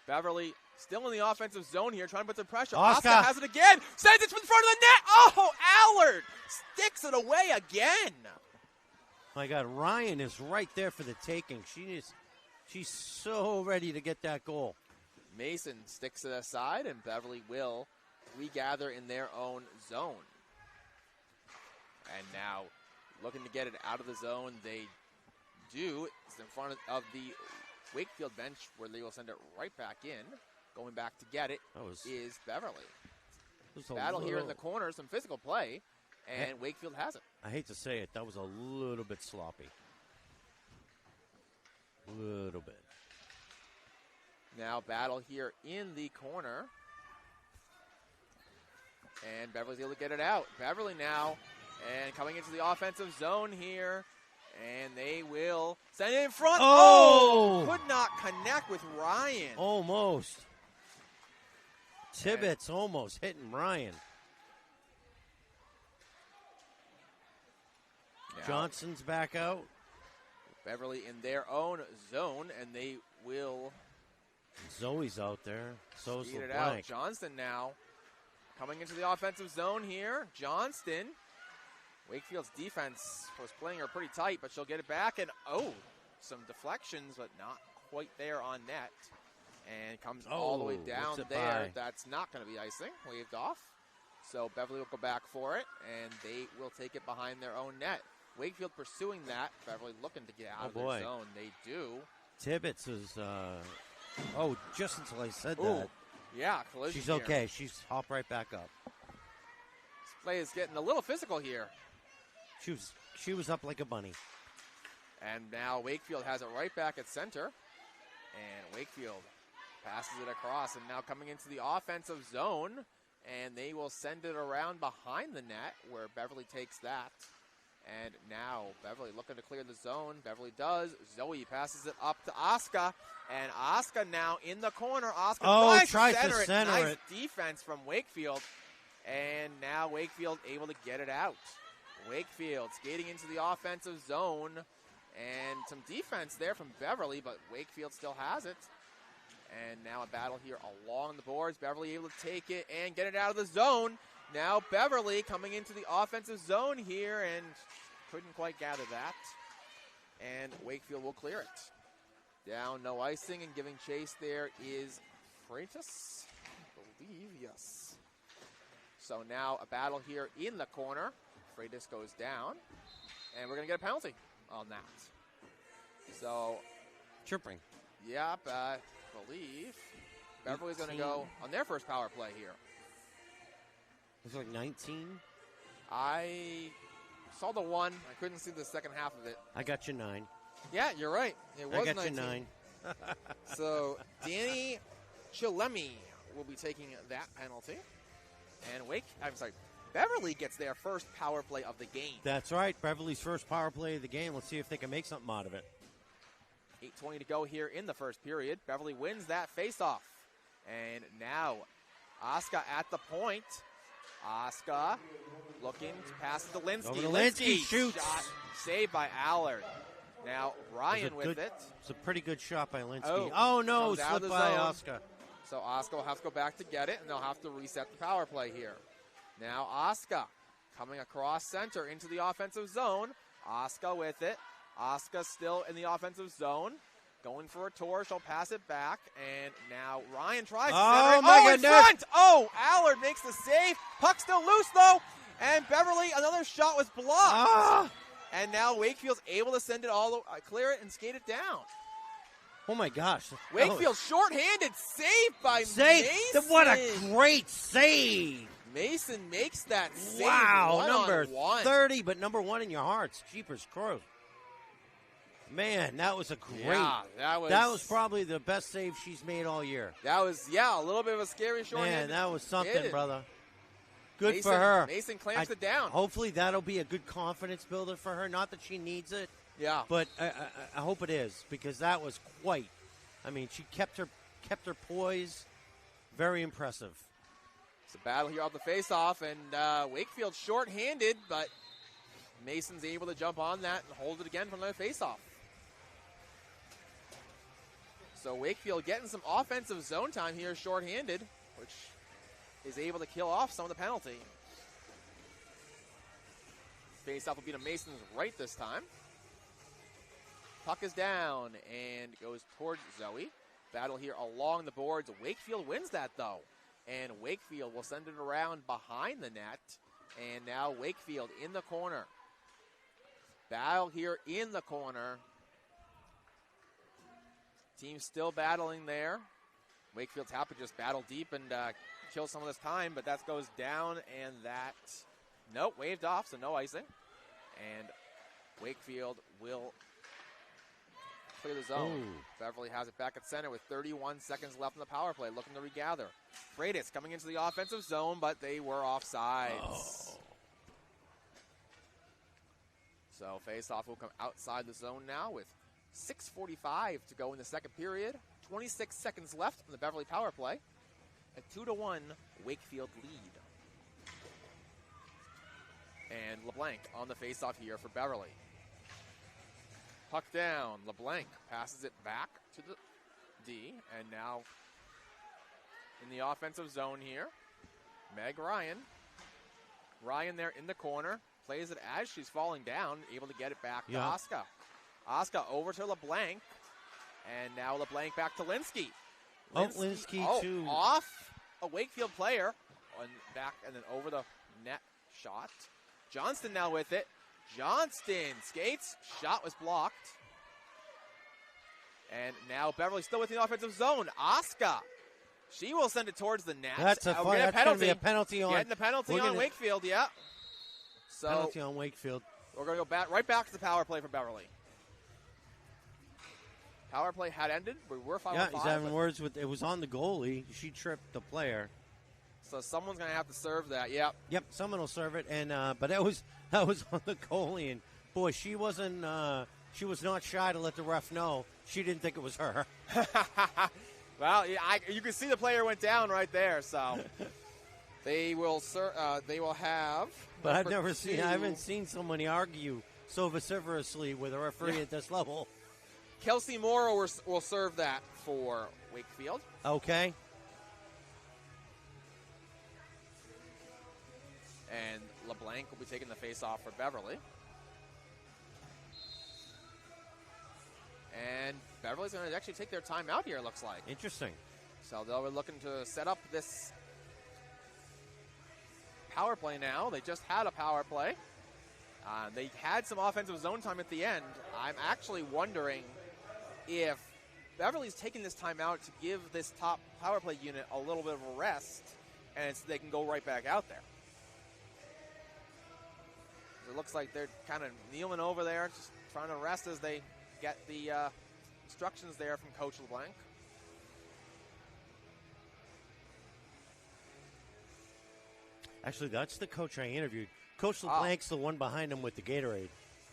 S3: Beverly still in the offensive zone here, trying to put some pressure. Asuka has it again. Sends it to the front of the net. Oh, Allard sticks it away again.
S2: My God, Ryan is right there for the taking. She's so ready to get that goal.
S3: Mason sticks it aside, and Beverly will regather in their own zone. And now looking to get it out of the zone. They do. It's in front of the Wakefield bench where they will send it right back in. Going back to get it is Beverly. Battle here in the corner, some physical play, and Wakefield has it.
S2: I hate to say it, that was a little bit sloppy. Little bit.
S3: Now battle here in the corner. And Beverly's able to get it out. Beverly now, and coming into the offensive zone here. And they will send it in front.
S2: Oh!
S3: Could not connect with Ryan.
S2: Almost. Tibbetts almost hitting Ryan. Now, Johnson's back out.
S3: Beverly in their own zone, and they will.
S2: Zoe's out there. So's
S3: it
S2: LeBlanc.
S3: out. Johnston now coming into the offensive zone here. Johnston. Wakefield's defense was playing her pretty tight, but she'll get it back. And, some deflections, but not quite there on net. And comes all the way down there. That's not going to be icing. Waved off. So Beverly will go back for it, and they will take it behind their own net. Wakefield pursuing that. Beverly looking to get out of their zone. They do.
S2: Tibbetts is, just until I said that.
S3: Yeah, collision
S2: She's okay. Here. She's hopped right back up.
S3: This play is getting a little physical here.
S2: She was up like a bunny.
S3: And now Wakefield has it right back at center. And Wakefield passes it across. And now coming into the offensive zone. And they will send it around behind the net where Beverly takes that. And now Beverly looking to clear the zone. Beverly does. Zoe passes it up to Asuka. And Asuka now in the corner. Asuka tries to center it. Nice defense from Wakefield. And now Wakefield able to get it out. Wakefield skating into the offensive zone. And some defense there from Beverly, but Wakefield still has it. And now a battle here along the boards. Beverly able to take it and get it out of the zone. Now Beverly coming into the offensive zone here and couldn't quite gather that. And Wakefield will clear it. Down, no icing, and giving chase there is Freitas. I believe, yes. So now a battle here in the corner. Freitas goes down, and we're going to get a penalty on that. So,
S2: tripping.
S3: Yep, I believe Beverly's going to go on their first power play here.
S2: It's like 19?
S3: I saw the one. I couldn't see the second half of it.
S2: I got you 9.
S3: Yeah, you're right. It was 19.
S2: I got you 9.
S3: So, Danny Chilemi will be taking that penalty. And Beverly gets their first power play of the game.
S2: That's right. Beverly's first power play of the game. Let's see if they can make something out of it.
S3: 8:20 to go here in the first period. Beverly wins that faceoff. And now Asuka at the point. Asuka looking to pass to Linsky.
S2: Linsky shoots.
S3: Shot saved by Allard. Now Ryan with it.
S2: It's a pretty good shot by Linsky. Oh no, slipped by Asuka.
S3: So Asuka will have to go back to get it, and they'll have to reset the power play here. Now Asuka coming across center into the offensive zone. Asuka with it. Asuka still in the offensive zone. Going for a tour. She'll pass it back. And now Ryan tries to center it.
S2: My goodness.
S3: In front. Oh, Allard makes the save. Puck still loose, though. And Beverly, another shot was blocked. And now Wakefield's able to send it clear it and skate it down.
S2: Oh, my gosh.
S3: Wakefield shorthanded, saved by
S2: Save.
S3: Mason.
S2: What a great save.
S3: Mason makes that save.
S2: Wow, number
S3: 1-on-1.
S2: 30, but number 1 in your hearts. Jeepers Crow. Man, that was a great.
S3: Yeah, that
S2: was probably the best save she's made all year.
S3: That was, a little bit of a scary shorthanded.
S2: Man, that was something,
S3: hit.
S2: Brother. Good
S3: Mason,
S2: for her.
S3: Mason clamps it down.
S2: Hopefully that'll be a good confidence builder for her. Not that she needs it.
S3: Yeah.
S2: But I hope it is, because that was quite. I mean, she kept her poise. Very impressive.
S3: It's a battle here off the face-off, and Wakefield short-handed, but Mason's able to jump on that and hold it again from the face-off. So Wakefield getting some offensive zone time here short-handed, which is able to kill off some of the penalty. Face-off will be to Mason's right this time. Puck is down and goes towards Zoe. Battle here along the boards. Wakefield wins that, though. And Wakefield will send it around behind the net. And now Wakefield in the corner. Battle here in the corner. Team still battling there. Wakefield's happy to just battle deep and kill some of this time, but that goes down, and that, nope, waved off, so no icing. And Wakefield will clear the zone.
S2: Ooh.
S3: Beverly has it back at center with 31 seconds left in the power play, looking to regather. Freitas coming into the offensive zone, but they were offsides.
S2: Oh.
S3: So face-off will come outside the zone now with 6:45 to go in the second period. 26 seconds left in the Beverly power play. A 2-1 Wakefield lead. And LeBlanc on the face-off here for Beverly. Puck down. LeBlanc passes it back to the D. And now in the offensive zone here, Meg Ryan. Ryan there in the corner. Plays it as she's falling down, able to get it back to Asuka. Asuka over to LeBlanc. And now LeBlanc back to Linsky.
S2: Linsky too.
S3: Off a Wakefield player. On back and then over the net shot. Johnston now with it. Johnston skates. Shot was blocked. And now Beverly still with the offensive zone. Asuka. She will send it towards the net.
S2: That's a fun. That's going to be a penalty on.
S3: Getting the penalty on Wakefield, yeah. So
S2: penalty on Wakefield.
S3: We're going to go right back to the power play for Beverly. Power play had ended. We were 5-5.
S2: Yeah, he's having words with. It was on the goalie. She tripped the player.
S3: So someone's going to have to serve that. Yep.
S2: Yep. Someone will serve it, and but that was on the goalie, and boy, she wasn't. She was not shy to let the ref know she didn't think it was her.
S3: Well, yeah, you can see the player went down right there. So they will have.
S2: But I've never seen. I haven't seen somebody argue so vociferously with a referee at this level.
S3: Kelsey Morrow will serve that for Wakefield.
S2: Okay.
S3: And LeBlanc will be taking the face-off for Beverly. And Beverly's going to actually take their time out here, it looks like.
S2: Interesting.
S3: So they'll be looking to set up this power play now. They just had a power play. They had some offensive zone time at the end. I'm actually wondering if Beverly's taking this time out to give this top power play unit a little bit of a rest, and they can go right back out there. It looks like they're kind of kneeling over there, just trying to rest as they get the instructions there from Coach LeBlanc.
S2: Actually, that's the coach I interviewed. Coach LeBlanc's the one behind him with the Gatorade.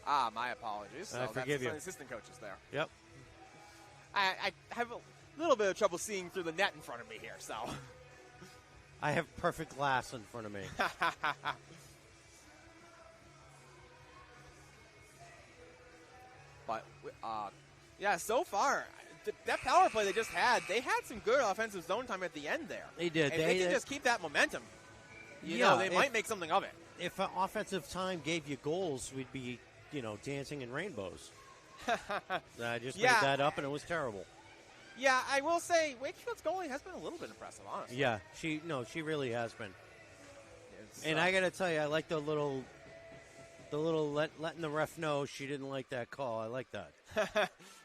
S3: My apologies. So
S2: I forgive you.
S3: That's the assistant coaches there.
S2: Yep.
S3: I have a little bit of trouble seeing through the net in front of me here, so.
S2: I have perfect glass in front of me.
S3: But, yeah, so far, that power play they had some good offensive zone time at the end there.
S2: They did.
S3: And they can just keep that momentum. They might make something of it.
S2: If offensive time gave you goals, we'd be, dancing in rainbows. I just made that up, and it was terrible.
S3: Yeah, I will say Wakefield's goalie has been a little bit impressive, honestly.
S2: Yeah, she really has been. And I got to tell you, I like the little The little letting the ref know she didn't like that call. I like that.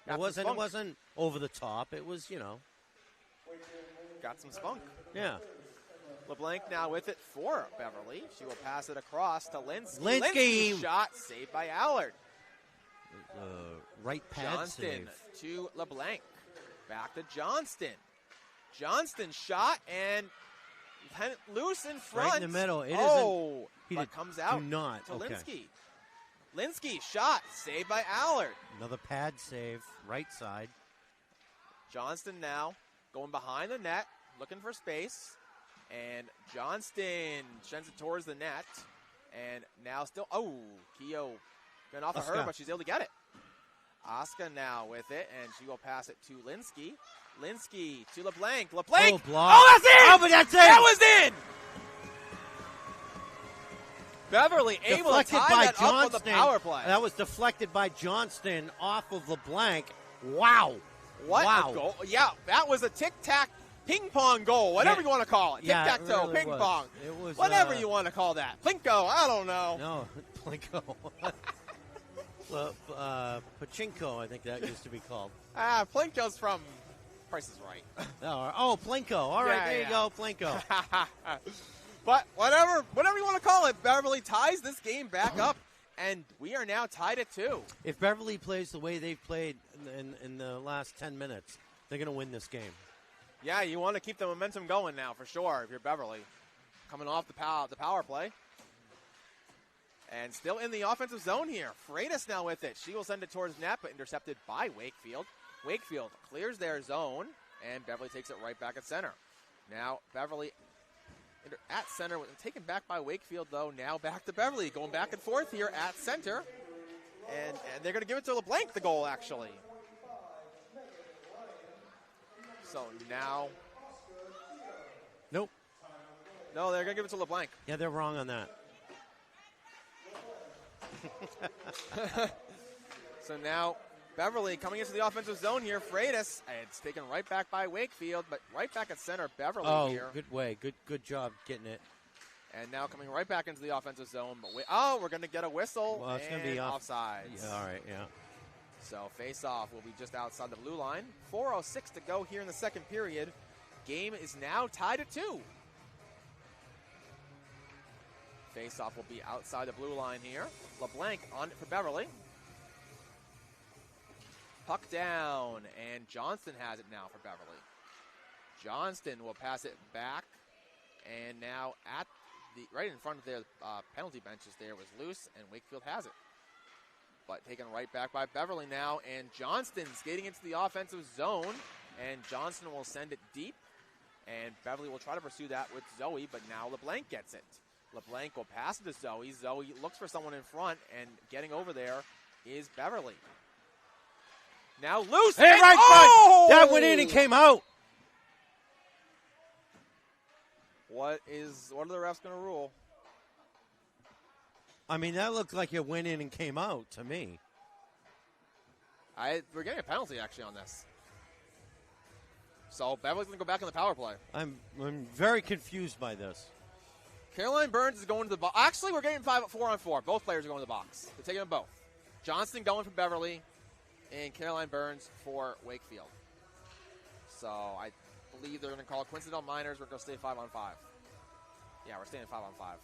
S2: It wasn't over the top. It was,
S3: Got some spunk.
S2: Yeah.
S3: LeBlanc now with it for Beverly. She will pass it across to Linsky.
S2: Linsky
S3: Shot saved by Allard.
S2: Right pad
S3: Johnston
S2: save.
S3: to LeBlanc. Back to Johnston. Johnston shot and loose in front.
S2: Right in the middle.
S3: But comes out to
S2: Okay.
S3: Linsky. Linsky shot saved by Allard.
S2: Another pad save, right side.
S3: Johnston now going behind the net, looking for space. And Johnston sends it towards the net. And now still, Keogh going off of her, but she's able to get it. Asuka now with it, and she will pass it to Linsky. Linsky to LeBlanc. LeBlanc!
S2: Block.
S3: Oh, that's in!
S2: Oh, but that's in!
S3: That was in! Beverly able to
S2: Deflected
S3: tie
S2: by
S3: that
S2: Johnston.
S3: up on the power play.
S2: That was deflected by Johnston off of LeBlanc. Wow.
S3: What a goal. Yeah, that was a tic-tac ping-pong goal, whatever you want to call it. Tic-tac-toe,
S2: really
S3: ping-pong.
S2: It was,
S3: whatever you want to call that. Plinko, I don't know.
S2: No, Plinko. Pachinko, I think that used to be called.
S3: Plinko's from Price is Right.
S2: Plinko. All right, there you go, Plinko.
S3: But whatever you want to call it, Beverly ties this game back up, and we are now tied at 2.
S2: If Beverly plays the way they've played in the last 10 minutes, they're going to win this game.
S3: Yeah, you want to keep the momentum going now for sure if you're Beverly. Coming off the power play. And still in the offensive zone here. Freitas now with it. She will send it towards net, but intercepted by Wakefield. Wakefield clears their zone, and Beverly takes it right back at center. Now Beverly at center, taken back by Wakefield, though. Now back to Beverly, going back and forth here at center. And they're going to give it to LeBlanc, the goal, actually. So now...
S2: Nope.
S3: No, they're going to give it to LeBlanc.
S2: Yeah, they're wrong on that.
S3: So now Beverly coming into the offensive zone here. Freitas, it's taken right back by Wakefield, but right back at center, Beverly here.
S2: Good way. Good job getting it.
S3: And now coming right back into the offensive zone. But we're going to get a whistle.
S2: Well, it's going to be
S3: offside.
S2: Yeah, all right, yeah.
S3: So face-off will be just outside the blue line. 4:06 to go here in the second period. Game is now tied at 2. Face-off will be outside the blue line here. LeBlanc on for Beverly. Puck down, and Johnston has it now for Beverly. Johnston will pass it back, and now at right in front of their penalty benches there was loose, and Wakefield has it. But taken right back by Beverly now, and Johnston skating into the offensive zone, and Johnston will send it deep, and Beverly will try to pursue that with Zoe, but now LeBlanc gets it. LeBlanc will pass it to Zoe. Zoe looks for someone in front, and getting over there is Beverly. Now loose.
S2: Hey, right front. That went in and came out.
S3: What are the refs going to rule?
S2: I mean, that looked like it went in and came out to me.
S3: We're getting a penalty actually on this. So Beverly's going to go back on the power play.
S2: I'm very confused by this.
S3: Caroline Burns is going to the box. Actually, we're getting 4-on-4. Both players are going to the box. They're taking them both. Johnston going for Beverly, and Caroline Burns for Wakefield. So I believe they're going to call it coincidental minors. We're going to stay 5-on-5. Yeah, we're staying 5-on-5.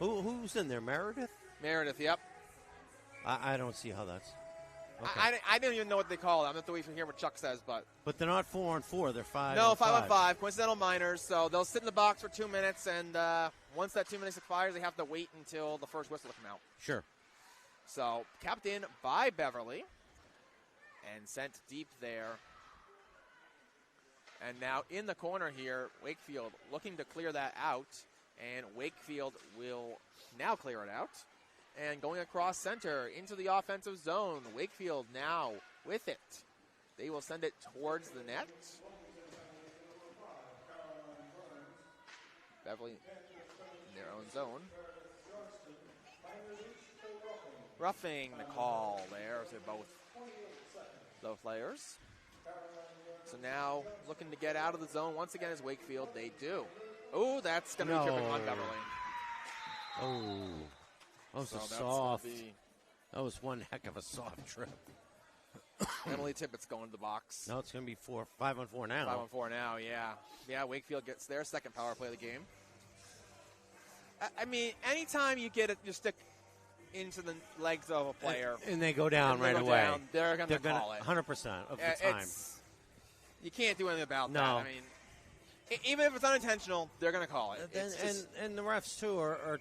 S2: Who's in there? Meredith?
S3: Meredith, yep.
S2: I don't see how that's.
S3: Okay. I don't even know what they call it. I'm not waiting to hear what Chuck says, but.
S2: But they're not 4-on-4. They're 5.
S3: No, 5-on-5. Coincidental minors. So they'll sit in the box for 2 minutes, and once that 2 minutes expires, they have to wait until the first whistle to come out.
S2: Sure.
S3: So capped in by Beverly and sent deep there. And now in the corner here, Wakefield looking to clear that out, and Wakefield will now clear it out. And going across center into the offensive zone, Wakefield now with it. They will send it towards the net. Beverly in their own zone. Roughing the call there to both players. So now looking to get out of the zone once again is Wakefield. They do. Oh, that's going to be tripping on Beverly.
S2: Oh. That was
S3: So that's
S2: soft.
S3: gonna be
S2: That was one heck of a soft trip.
S3: Emily Tippett's going to the box.
S2: Now it's going to be 5-on-4 now.
S3: 5-on-4 now, yeah. Yeah, Wakefield gets their second power play of the game. I mean, anytime you get your stick into the legs of a player.
S2: And they go down right away.
S3: Down, they're going to call it.
S2: 100% of the time.
S3: You can't do anything about
S2: No.
S3: that. I mean, even if it's unintentional, they're going to call it.
S2: And the refs, too, are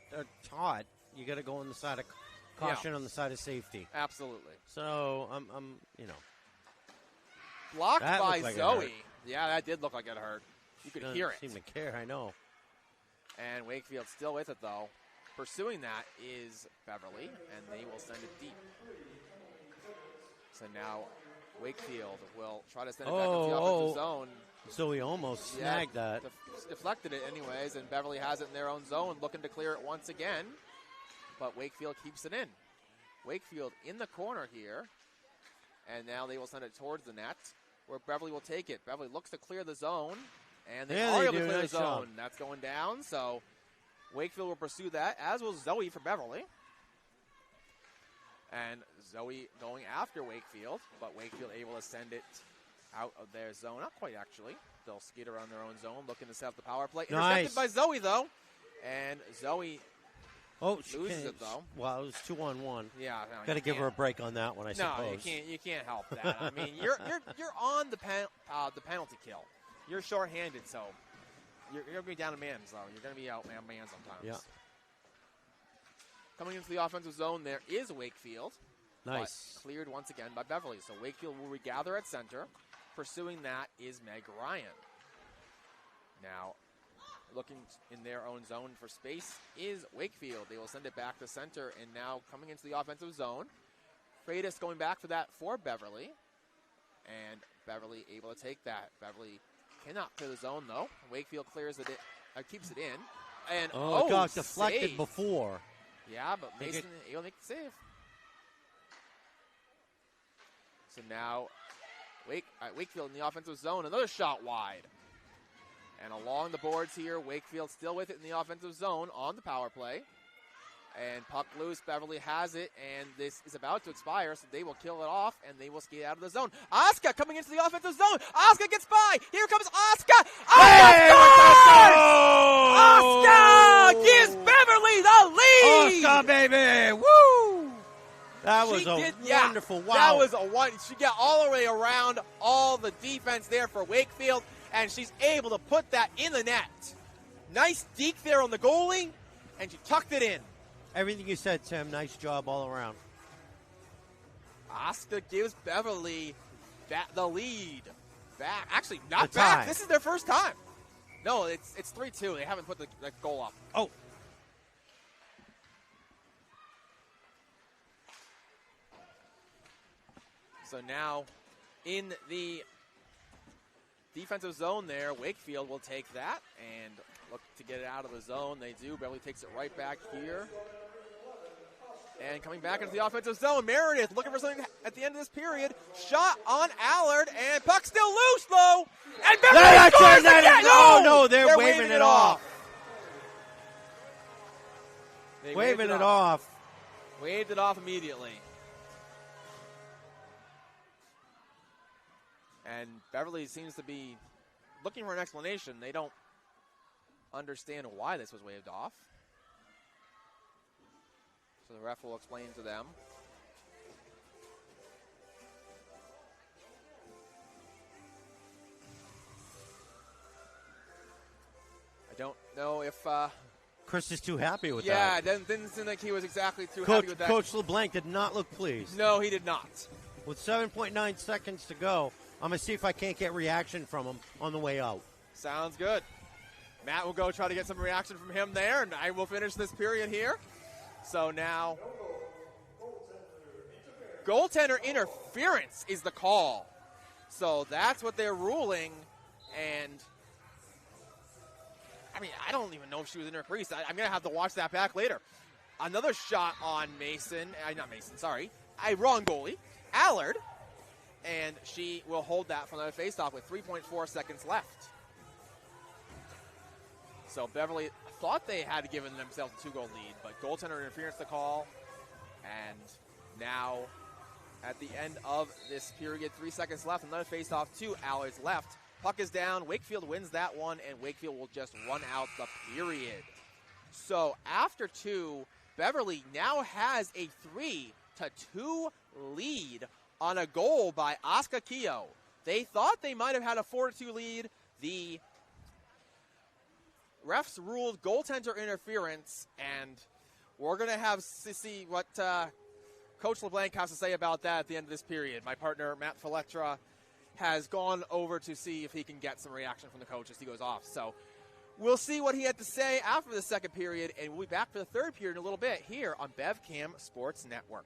S2: taught you got to go on the side of caution, on the side of safety.
S3: Absolutely.
S2: So,
S3: Blocked
S2: that
S3: by
S2: looked like it
S3: Zoe.
S2: hurt.
S3: Yeah, that did look like it hurt. You could
S2: Doesn't
S3: hear it.
S2: seem to care, I know.
S3: And Wakefield still with it, though. Pursuing that is Beverly, and they will send it deep. So now Wakefield will try to send it back into the offensive zone.
S2: Zoe almost snagged that.
S3: Deflected it anyways, and Beverly has it in their own zone, looking to clear it once again. But Wakefield keeps it in. Wakefield in the corner here. And now they will send it towards the net, where Beverly will take it. Beverly looks to clear the zone, and they are able to clear the zone. That's going down, so Wakefield will pursue that, as will Zoe for Beverly. And Zoe going after Wakefield, but Wakefield able to send it out of their zone. Not quite, actually. They'll skate around their own zone, looking to set up the power play. Intercepted by Zoe, though. And Zoe loses it, though.
S2: Well, it was 2-on-1.
S3: Yeah. No,
S2: got to give her a break on that one, I suppose.
S3: No, you can't help that. I mean, you're on the penalty kill. You're shorthanded, so you're going to be down a man, so you're going to be out man sometimes.
S2: Yeah.
S3: Coming into the offensive zone, there is Wakefield.
S2: Nice.
S3: Cleared once again by Beverly. So Wakefield will regather at center. Pursuing that is Meg Ryan. Now, looking in their own zone for space is Wakefield. They will send it back to center, and now coming into the offensive zone, Freitas going back for that for Beverly, and Beverly able to take that. Beverly cannot clear the zone, though. Wakefield clears it, keeps it in, and
S2: it got deflected
S3: save.
S2: Before.
S3: Yeah, but Mason able to make the save. So now Wakefield in the offensive zone, another shot wide. And along the boards here, Wakefield still with it in the offensive zone on the power play. And puck loose, Beverly has it, and this is about to expire, so they will kill it off, and they will skate out of the zone. Asuka coming into the offensive zone. Asuka gets by. Here comes Asuka. Asuka gives Beverly the lead.
S2: Asuka, baby. Woo! That was wonderful. Wow.
S3: That was a one. She got all the way around all the defense there for Wakefield, and she's able to put that in the net. Nice deke there on the goalie, and she tucked it in.
S2: Everything you said, Tim. Nice job all around.
S3: Asuka gives Beverly the lead. Back. Actually, not back.
S2: Tie.
S3: This is their first time. No, it's 3-2. They haven't put the goal up.
S2: Oh.
S3: So now in the defensive zone there, Wakefield will take that and look to get it out of the zone. They do. Beverly takes it right back here. And coming back into the offensive zone, Meredith looking for something at the end of this period. Shot on Allard, and puck still loose, though. And Beverly scores again!
S2: No, they're waving it off. Waving it off.
S3: Waved it off immediately. And Beverly seems to be looking for an explanation. They don't understand why this was waved off. So the ref will explain to them. I don't know if
S2: Chris is too happy with
S3: that. Yeah,
S2: that.
S3: didn't seem like he was exactly too happy with that.
S2: Coach LeBlanc did not look pleased.
S3: No, he did not.
S2: With 7.9 seconds to go, I'm going to see if I can't get reaction from him on the way out.
S3: Sounds good. Matt will go try to get some reaction from him there, and I will finish this period here. So now, goaltender interference is the call. So that's what they're ruling, and I mean, I don't even know if she was in her crease. I'm going to have to watch that back later. Another shot on wrong goalie, Allard, and she will hold that from the faceoff with 3.4 seconds left. So Beverly thought they had given themselves a 2-goal lead, but goaltender interference to call. And now, at the end of this period, 3 seconds left, another face-off, 2 hours left. Puck is down. Wakefield wins that one, and Wakefield will just run out the period. So after 2, Beverly now has a 3-2 lead on a goal by Oscar Keogh. They thought they might have had a 4-2 lead. The refs ruled goaltender interference, and we're going to have to see what Coach LeBlanc has to say about that at the end of this period. My partner, Matt Faletra, has gone over to see if he can get some reaction from the coach as he goes off. So we'll see what he had to say after the second period, and we'll be back for the third period in a little bit here on BevCam Sports Network.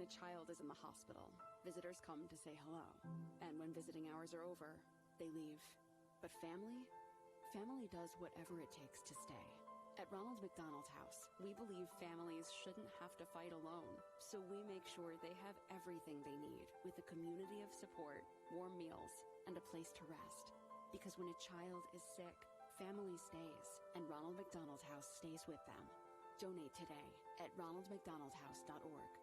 S5: when a child is in the hospital, visitors come to say hello. And when visiting hours are over, they leave. But family does whatever it takes to stay. At Ronald McDonald's House, we believe families shouldn't have to fight alone. So we make sure they have everything they need with a community of support, warm meals, and a place to rest. Because when a child is sick, family stays, and Ronald McDonald House stays with them. Donate today at ronaldmcdonaldhouse.org.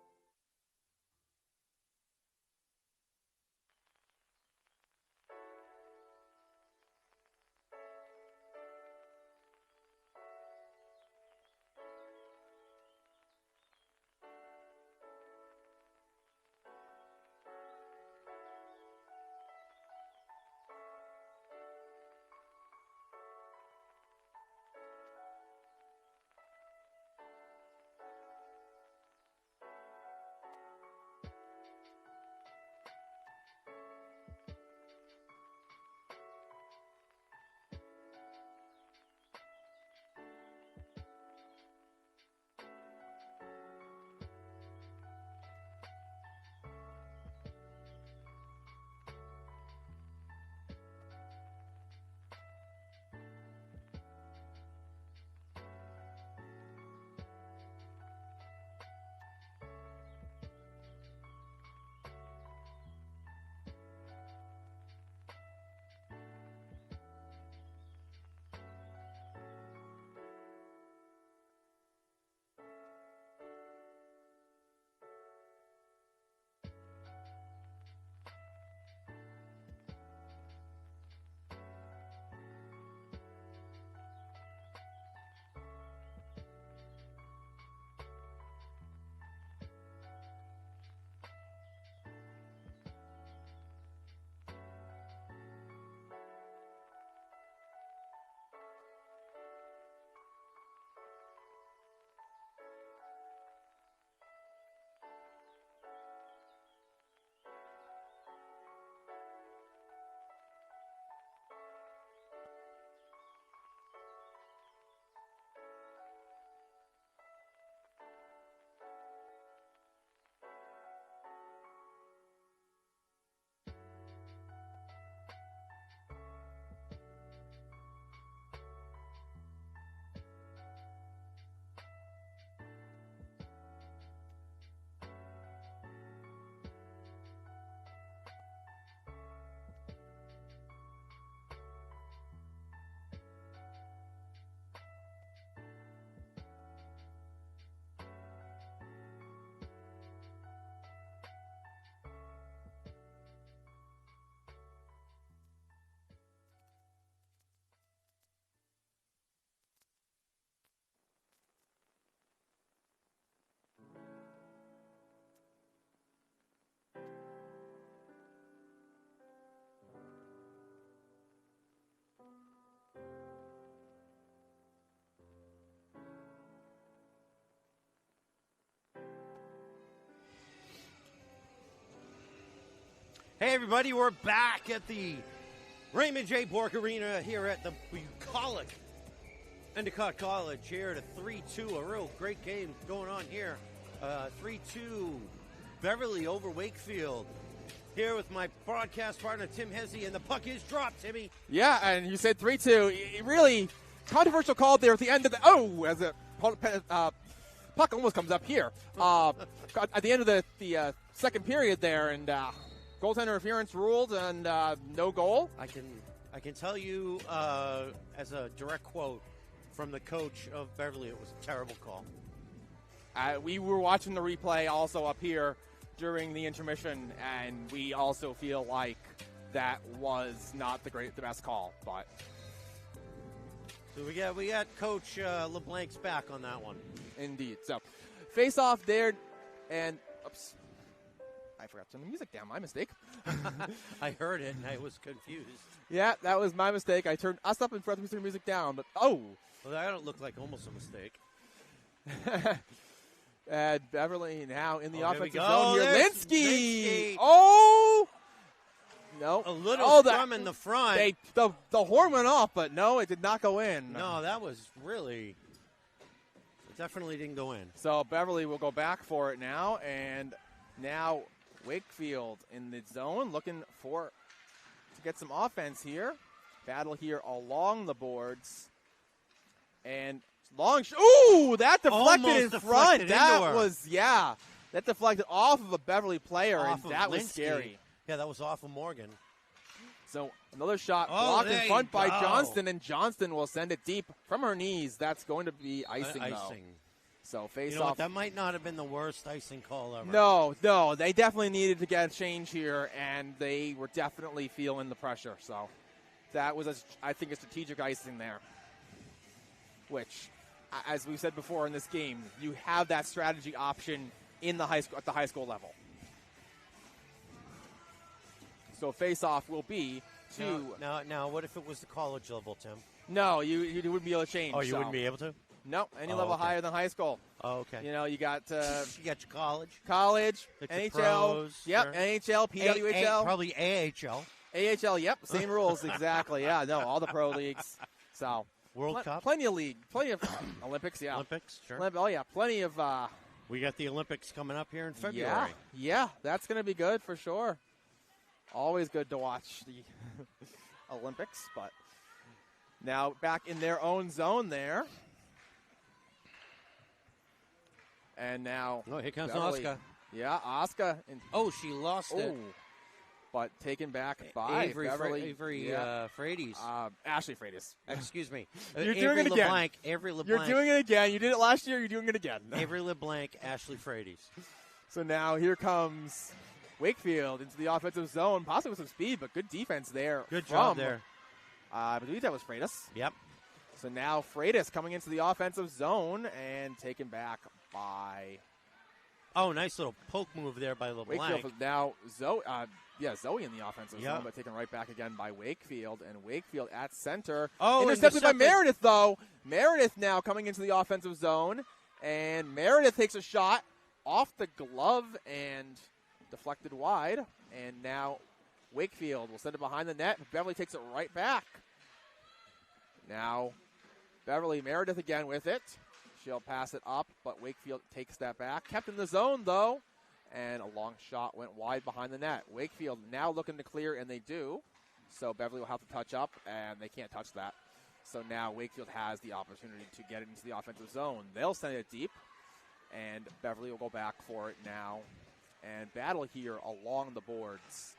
S2: Hey, everybody, we're back at the Raymond J. Bork Arena here at the bucolic Endicott College here at a 3-2, a real great game going on here. 3-2 Beverly over Wakefield. Here with my broadcast partner, Tim Hesse, and the puck is dropped, Timmy.
S3: Yeah, and you said 3-2. Really controversial call there at the end of the, as the puck almost comes up here. At the end of the second period there, and goaltender interference ruled, and no goal.
S2: I can tell you as a direct quote from the coach of Beverly, it was a terrible call.
S3: We were watching the replay also up here during the intermission, and we also feel like that was not the best call. But
S2: so we got Coach LeBlanc's back on that one.
S3: Indeed. So face off there, and oops. I forgot to turn the music down. My mistake.
S2: I heard it, and I was confused.
S3: Yeah, that was my mistake. I turned us up and forgot to turn the music down. But, well,
S2: that don't look like almost a mistake.
S3: And Beverly now in the offensive
S2: zone
S3: here.
S2: Linsky.
S3: Oh! No.
S2: A little scrum in the front.
S3: The horn went off, but no, it did not go in.
S2: No, that was really... It definitely didn't go in.
S3: So Beverly will go back for it now, and Now Wakefield in the zone looking to get some offense here. Battle here along the boards. And long ooh, that deflected in front. That deflected off of a Beverly player, and that was scary.
S2: Yeah, that was off of Morgan.
S3: So another shot blocked in front by Johnston, and Johnston will send it deep from her knees. That's going to be icing, though. So face off.
S2: That might not have been the worst icing call ever.
S3: No, they definitely needed to get a change here, and they were definitely feeling the pressure. So that was, I think, a strategic icing there, which, as we said before in this game, you have that strategy option in the high school at the high school level. So face-off will be to...
S2: Now, what if it was the college level, Tim?
S3: No, you wouldn't be able to change.
S2: Oh, you wouldn't be able to?
S3: No, any level higher than high school.
S2: Oh, okay.
S3: You know, you got...
S2: you got your college.
S3: NHL.
S2: Pros,
S3: yep, sure. NHL, PWHL.
S2: Probably AHL.
S3: AHL, yep, same rules, exactly. Yeah, no, all the pro leagues. So...
S2: World Cup?
S3: Plenty of Olympics, yeah.
S2: Olympics, sure.
S3: Plenty of...
S2: we got the Olympics coming up here in February.
S3: Yeah, that's going to be good for sure. Always good to watch the Olympics, but now back in their own zone there. And now...
S2: Oh, here comes
S3: Beverly.
S2: Asuka.
S3: Yeah, Asuka.
S2: She lost it.
S3: But taken back by
S2: Avery
S3: Beverly.
S2: Frades.
S3: Ashley Frades.
S2: Excuse me.
S3: You're doing it again.
S2: Avery LeBlanc.
S3: You're doing it again. You did it last year. You're doing it again.
S2: Avery LeBlanc, Ashley Frades.
S3: So now here comes Wakefield into the offensive zone, possibly with some speed, but good defense there.
S2: Good job there.
S3: I believe that was Frades.
S2: Yep.
S3: So now Frades coming into the offensive zone and taken back by...
S2: Oh, nice little poke move there by LeBlanc.
S3: Wakefield now Zoe in the offensive zone, but taken right back again by Wakefield. And Wakefield at center. Intercepted by Meredith, though. Meredith now coming into the offensive zone. And Meredith takes a shot off the glove and deflected wide. And now Wakefield will send it behind the net. Beverly takes it right back. Now Beverly, Meredith again with it. She'll pass it up, but Wakefield takes that back. Kept in the zone, though. And a long shot went wide behind the net. Wakefield now looking to clear, and they do. So Beverly will have to touch up, and they can't touch that. So now Wakefield has the opportunity to get it into the offensive zone. They'll send it deep, and Beverly will go back for it now and battle here along the boards.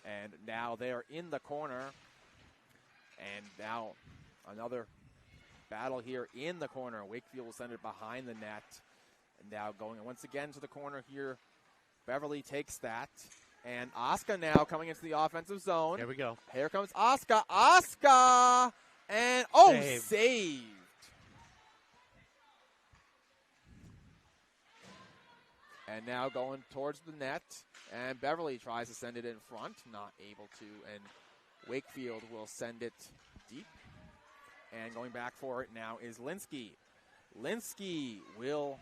S3: And now they're in the corner. And now another battle here in the corner. Wakefield will send it behind the net. And now going once again to the corner here. Beverly takes that. And Asuka now coming into the offensive zone.
S2: Here we go.
S3: Here comes Asuka. And, saved. And now going towards the net. And Beverly tries to send it in front. Not able to. And Wakefield will send it deep. And going back for it now is Linsky. Linsky will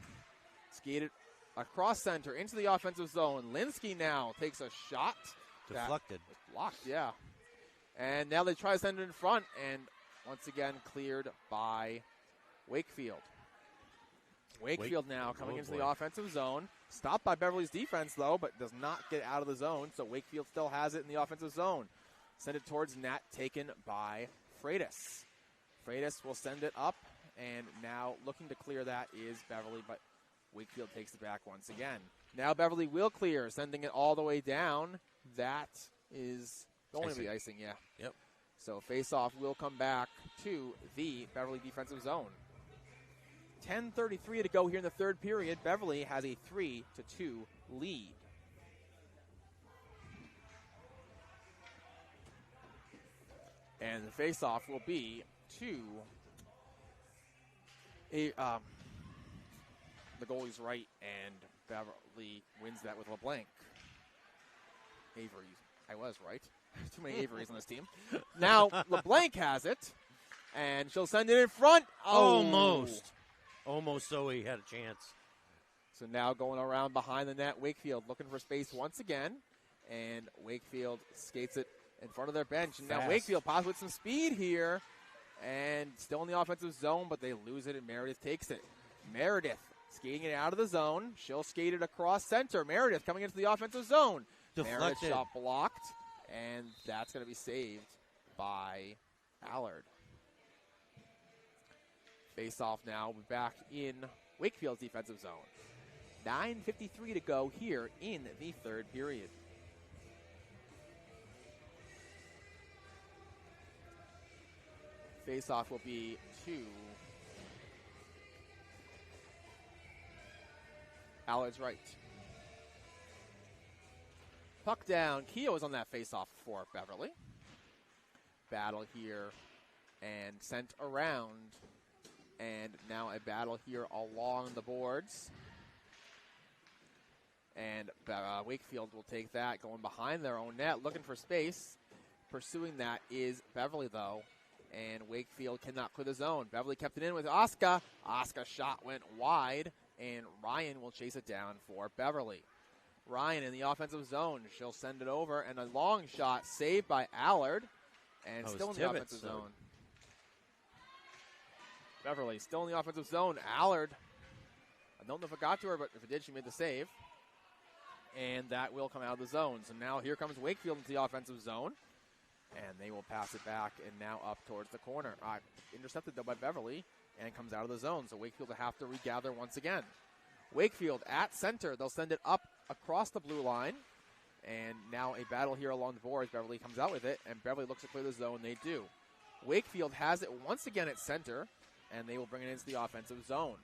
S3: skate it across center into the offensive zone. Linsky now takes a shot.
S2: Deflected.
S3: Blocked, yeah. And now they try to send it in front. And once again cleared by Wakefield. Wakefield now coming into the offensive zone. Stopped by Beverly's defense, though, but does not get out of the zone. So Wakefield still has it in the offensive zone. Send it towards net, taken by Frades. Frades will send it up, and now looking to clear that is Beverly, but Wakefield takes it back once again. Now Beverly will clear, sending it all the way down. That is going to be icing, yeah.
S2: Yep.
S3: So face-off will come back to the Beverly defensive zone. 10:33 to go here in the third period. Beverly has a 3-2 lead. And the face-off will be to the goalie's right, and Beverly wins that with LeBlanc. Avery, I was right. Too many Averys on this team. Now LeBlanc has it, and she'll send it in front.
S2: Almost Zoe had a chance.
S3: So now going around behind the net, Wakefield looking for space once again, and Wakefield skates it in front of their bench. And now Wakefield possibly with some speed here, and still in the offensive zone, but they lose it, and Meredith takes it. Meredith Skating it out of the zone. She'll skate it across center. Meredith coming into the offensive zone.
S2: Deflected.
S3: Meredith shot blocked, and that's going to be saved by Allard. Face off now. We're back in Wakefield's defensive zone. 9:53 to go here in the third period. Face off will be to Allard's right. Puck down. Keogh is on that face-off for Beverly. Battle here and sent around. And now a battle here along the boards. And Wakefield will take that, going behind their own net, looking for space. Pursuing that is Beverly, though. And Wakefield cannot clear the zone. Beverly kept it in with Asuka. Asuka's shot went wide, and Ryan will chase it down for Beverly. Ryan in the offensive zone. She'll send it over, and a long shot saved by Allard. And still in the offensive zone. Beverly still in the offensive zone. Allard, I don't know if it got to her, but if it did, she made the save. And that will come out of the zone. So now here comes Wakefield into the offensive zone. And they will pass it back and now up towards the corner. Intercepted, though, by Beverly, and comes out of the zone. So Wakefield will have to regather once again. Wakefield at center. They'll send it up across the blue line. And now a battle here along the boards. Beverly comes out with it, and Beverly looks to clear the zone. They do. Wakefield has it once again at center, and they will bring it into the offensive zone.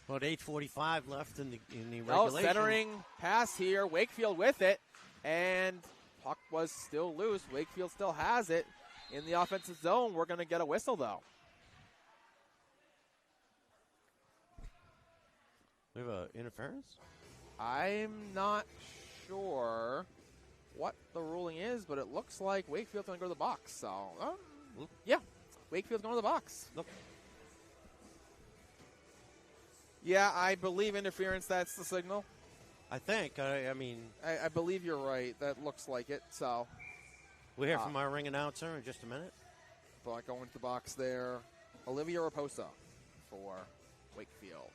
S2: About 8:45 left in the regulation.
S3: Centering pass here. Wakefield with it, and puck was still loose. Wakefield still has it in the offensive zone. We're going to get a whistle, though.
S2: We have an interference?
S3: I'm not sure what the ruling is, but it looks like Wakefield's going to go to the box. So, yeah, Wakefield's going to the box.
S2: Look.
S3: Yeah, I believe interference, that's the signal.
S2: I think. I mean,
S3: I believe you're right. That looks like it. So
S2: we'll hear from our ring announcer in just a minute.
S3: But going to the box there, Olivia Raposa for Wakefield.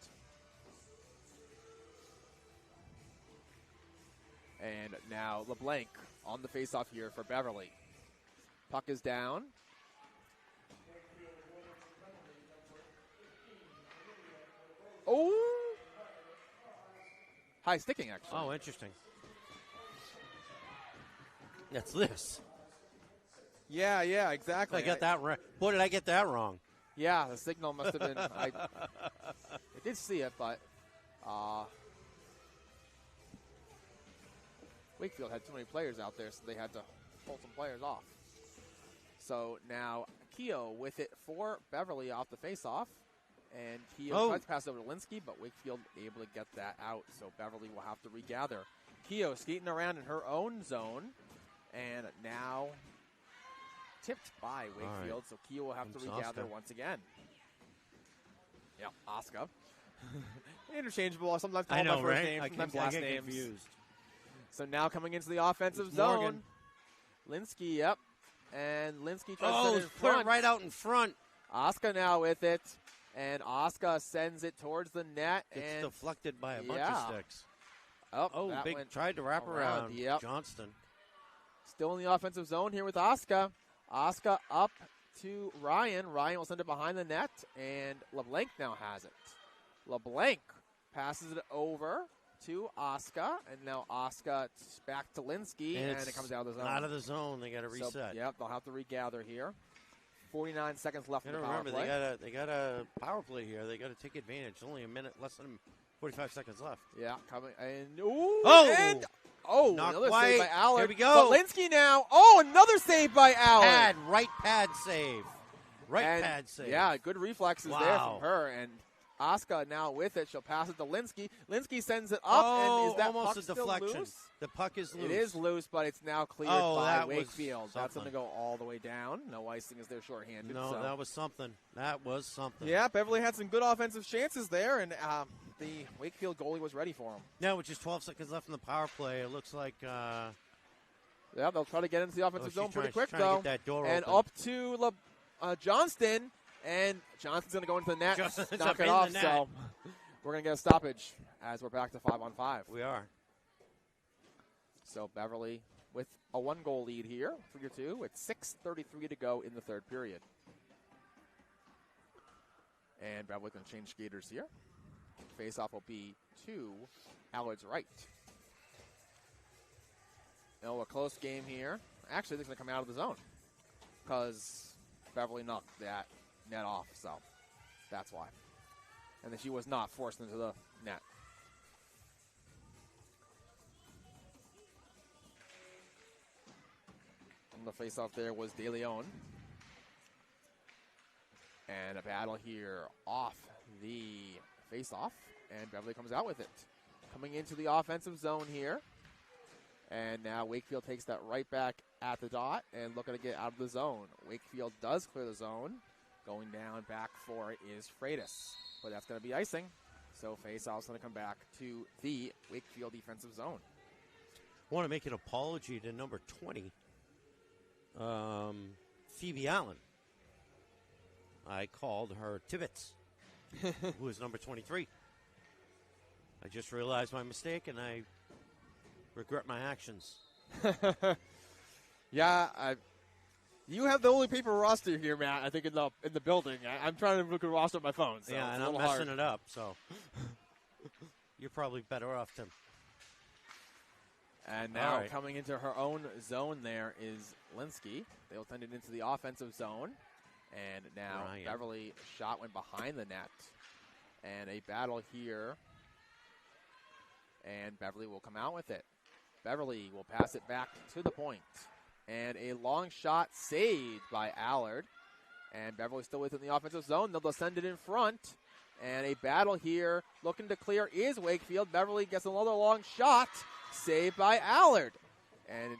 S3: And now LeBlanc on the faceoff here for Beverly. Puck is down. Oh! High sticking, actually.
S2: Oh, interesting. That's this.
S3: Yeah, exactly.
S2: I got that right. Boy, did I get that wrong?
S3: Yeah, the signal must have been. I did see it, but Wakefield had too many players out there, so they had to pull some players off. So now Keogh with it for Beverly off the faceoff. And Keogh tries to pass over to Linsky, but Wakefield able to get that out, so Beverly will have to regather. Keogh skating around in her own zone, and now tipped by Wakefield, so Keogh will have to regather once again. Yeah, Asuka. Interchangeable, sometimes called by first name, sometimes last names.
S2: Confused.
S3: So now coming into the offensive zone, Linsky, yep, and Linsky tries to put it in front.
S2: Put it right out in front.
S3: Asuka now with it. And Asuka sends it towards the net.
S2: It's deflected by a bunch of sticks.
S3: Oh,
S2: big tried to wrap around.
S3: Yep.
S2: Johnston.
S3: Still in the offensive zone here with Asuka. Asuka up to Ryan. Ryan will send it behind the net, and LeBlanc now has it. LeBlanc passes it over to Asuka, and now Asuka back to Linsky, and it comes out of the zone.
S2: Out of the zone. They got to reset.
S3: So, yep, they'll have to regather here. 49 seconds left in the power play.
S2: They got a power play here. They got to take advantage. Only a minute, less than 45 seconds left.
S3: Yeah, coming and
S2: not
S3: another
S2: quite.
S3: save by Allard.
S2: Here we go.
S3: But Linsky now. Oh, another save by Allard.
S2: Right pad save. Pad save.
S3: Yeah, good reflexes there from her. And Asuka now with it. She'll pass it to Linsky. Linsky sends it up, and is that
S2: almost
S3: puck
S2: a
S3: still
S2: deflection.
S3: Loose?
S2: The puck is loose.
S3: It is loose, but it's now cleared by Wakefield. That's going to go all the way down. No icing as they're shorthanded.
S2: No, that was something.
S3: Yeah, Beverly had some good offensive chances there, and the Wakefield goalie was ready for him.
S2: Now, with just 12 seconds left in the power play, it looks like.
S3: Yeah, they'll try to get into the offensive zone pretty quick, though.
S2: To get that door
S3: and
S2: open.
S3: up to Johnston, and Johnston's going to go into the net, knock it off. So we're going to get a stoppage as we're back to 5-on-5.
S2: We are.
S3: So Beverly with a 1-goal lead here, 3-2, with 6:33 to go in the third period. And Beverly going to change skaters here. Face-off will be to Allard's right. A close game here. Actually, they're going to come out of the zone because Beverly knocked that net off, so that's why. And then she was not forced into the net. And the face-off there was De Leon. And a battle here off the face-off, and Beverly comes out with it. Coming into the offensive zone here. And now Wakefield takes that right back at the dot and looking to get out of the zone. Wakefield does clear the zone. Going down back for it is Freitas. But that's going to be icing. So face-off's going to come back to the Wakefield defensive zone.
S2: I want to make an apology to number 20, Phoebe Allen. I called her Tibbetts, who is number 23. I just realized my mistake, and I regret my actions.
S3: Yeah, you have the only paper roster here, Matt. I think in the building. I'm trying to look at the roster on my phone. So
S2: yeah, and I'm messing it up. So you're probably better off, Tim.
S3: And now coming into her own zone there is Linsky. They'll send it into the offensive zone. And now Beverly shot went behind the net. And a battle here. And Beverly will come out with it. Beverly will pass it back to the point. And a long shot saved by Allard. And Beverly still within the offensive zone. They'll send it in front. And a battle here looking to clear is Wakefield. Beverly gets another long shot. Saved by Allard. And it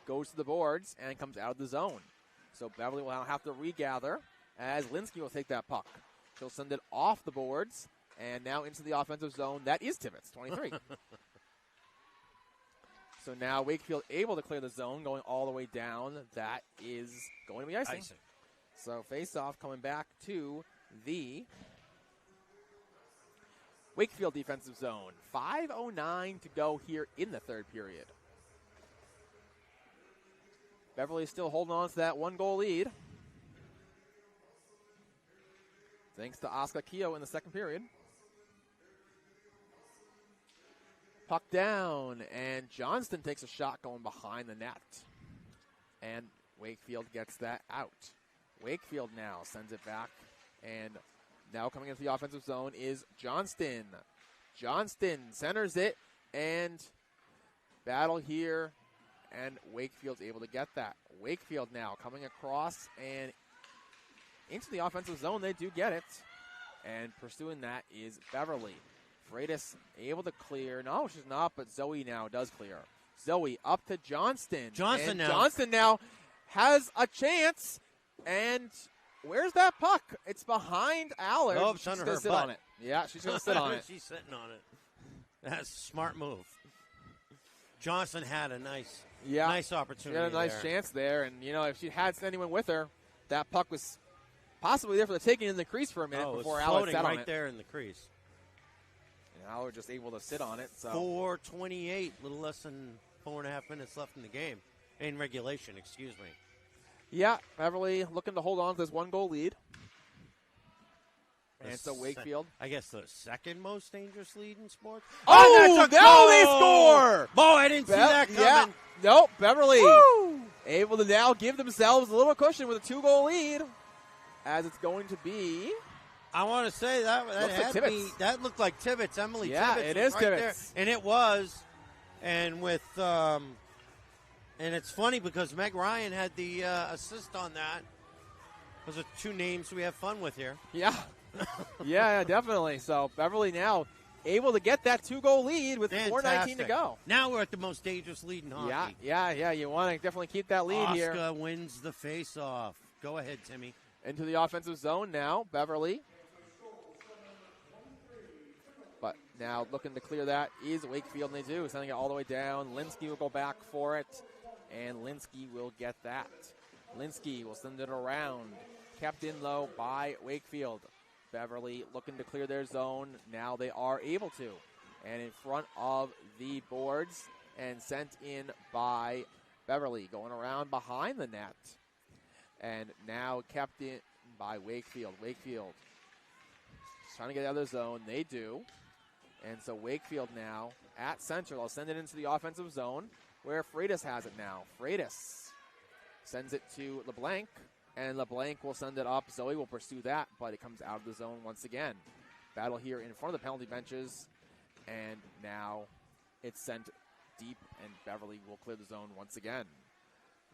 S3: goes to the boards and comes out of the zone. So Beverly will have to regather as Linsky will take that puck. She'll send it off the boards and now into the offensive zone. That is Tibbetts, 23. So now Wakefield able to clear the zone, going all the way down. That is going to be icing. So face-off coming back to the Wakefield defensive zone. 5:09 to go here in the third period. Beverly still holding on to that 1-goal lead. Thanks to Oscar Keogh in the second period. Puck down, and Johnston takes a shot going behind the net. And Wakefield gets that out. Wakefield now sends it back, and now coming into the offensive zone is Johnston. Johnston centers it, and battle here. And Wakefield's able to get that. Wakefield now coming across and into the offensive zone. They do get it. And pursuing that is Beverly. Freitas able to clear. No, she's not, but Zoe now does clear. Zoe up to Johnston.
S2: Johnston
S3: now has a chance. And where's that puck? It's behind Allard.
S2: Oh, it's under her
S3: sit
S2: butt.
S3: on it. Yeah, she's going to sit on it.
S2: She's sitting on it. That's a smart move. Johnston had a nice opportunity.
S3: She had a nice chance there, and if she had anyone with her, that puck was possibly there for the taking in the crease for a minute before Allard sat on it.
S2: Right there in the crease.
S3: And Allard just able to sit on it. So
S2: 4:28, little less than 4.5 minutes left in the game, in regulation. Excuse me.
S3: Yeah, Beverly looking to hold on to this 1-goal lead. And so Wakefield.
S2: I guess the second most dangerous lead in sports.
S3: Oh, now they score!
S2: Oh, I didn't see that coming.
S3: Yeah. Nope, Beverly able to now give themselves a little cushion with a 2-goal lead. As it's going to be.
S2: I want to say that looked like Tibbetts. Emily Tibbetts.
S3: Yeah, it is
S2: right
S3: Tibbetts.
S2: There. And it was. And with and it's funny because Meg Ryan had the assist on that. Those are two names we have fun with here.
S3: Yeah. Yeah, definitely. So Beverly now able to get that 2-goal lead with 4:19 to go.
S2: Now we're at the most dangerous lead in hockey.
S3: Yeah. You want to definitely keep that lead here.
S2: Oscar wins the face-off. Go ahead, Timmy.
S3: Into the offensive zone now, Beverly. But now looking to clear that is Wakefield, and they do. Sending it all the way down. Linsky will go back for it, and Linsky will get that. Linsky will send it around. Kept in low by Wakefield. Beverly looking to clear their zone. Now they are able to. And in front of the boards and sent in by Beverly, going around behind the net. And now kept in by Wakefield. Wakefield trying to get out of their zone. They do. And so Wakefield now at center. They'll send it into the offensive zone where Freitas has it now. Freitas sends it to LeBlanc. And LeBlanc will send it up. Zoe will pursue that, but it comes out of the zone once again. Battle here in front of the penalty benches. And now it's sent deep, and Beverly will clear the zone once again.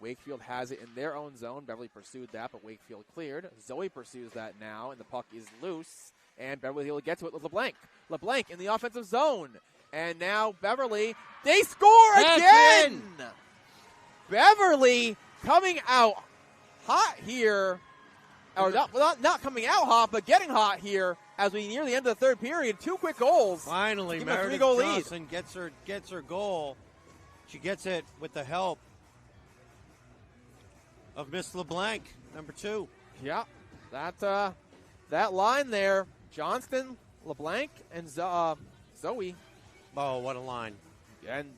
S3: Wakefield has it in their own zone. Beverly pursued that, but Wakefield cleared. Zoe pursues that now, and the puck is loose. And Beverly able to get to it with LeBlanc. LeBlanc in the offensive zone. And now Beverly, they score again! Beverly coming out hot here. Or not coming out hot, but getting hot here as we near the end of the third period. 2 quick goals.
S2: Finally, Meredith Johnson gets her goal. She gets it with the help of Miss LeBlanc, number 2.
S3: Yeah, that line there, Johnston, LeBlanc, and Zoe.
S2: Oh, what a line.
S3: And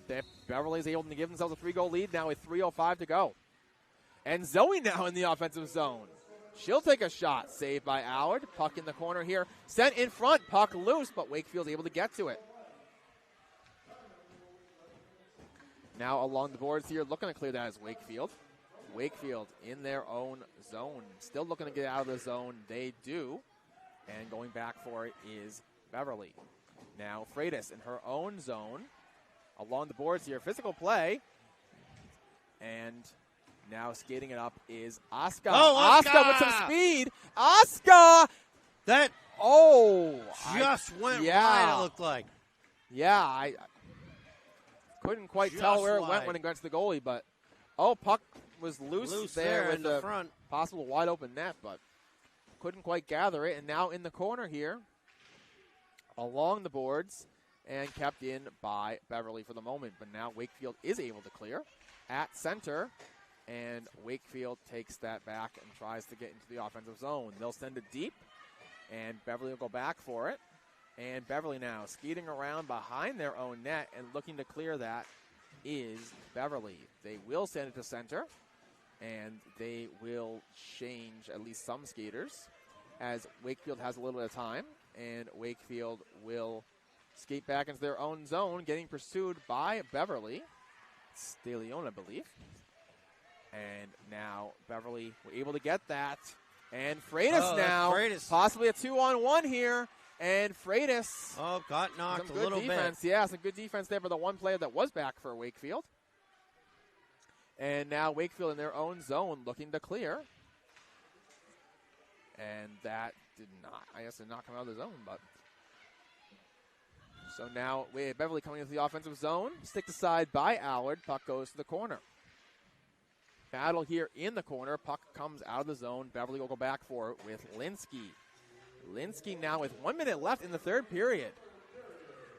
S3: Beverly's able to give themselves a 3-goal lead now with 3:05 to go. And Zoe now in the offensive zone. She'll take a shot. Saved by Allard. Puck in the corner here. Sent in front. Puck loose, but Wakefield's able to get to it. Now along the boards here, looking to clear that is Wakefield. Wakefield in their own zone. Still looking to get out of the zone. They do. And going back for it is Beverly. Now Freitas in her own zone. Along the boards here. Physical play. And now skating it up is Asuka.
S2: Oh,
S3: Asuka with some speed. Asuka!
S2: That just went wide, it looked like.
S3: Yeah, I couldn't quite tell where it went when it got to the goalie, but puck was loose there
S2: in the front.
S3: Possible wide open net, but couldn't quite gather it. And now in the corner here, along the boards, and kept in by Beverly for the moment. But now Wakefield is able to clear at center. And Wakefield takes that back and tries to get into the offensive zone. They'll send it deep, and Beverly will go back for it. And Beverly now skating around behind their own net and looking to clear that is Beverly. They will send it to center, and they will change at least some skaters as Wakefield has a little bit of time. And Wakefield will skate back into their own zone, getting pursued by Beverly. It's De Leon, I believe. And now Beverly were able to get that. And Freitas
S2: Freitas.
S3: Possibly a 2-on-1 here. And Freitas.
S2: Got knocked a little
S3: defense.
S2: bit.
S3: Yeah, some good defense there for the one player that was back for Wakefield. And now Wakefield in their own zone looking to clear. And that did not come out of the zone. But so now Beverly coming into the offensive zone. Sticked aside by Allard. Puck goes to the corner. Battle here in the corner. Puck comes out of the zone. Beverly will go back for it with Linsky. Linsky now with 1 minute left in the third period.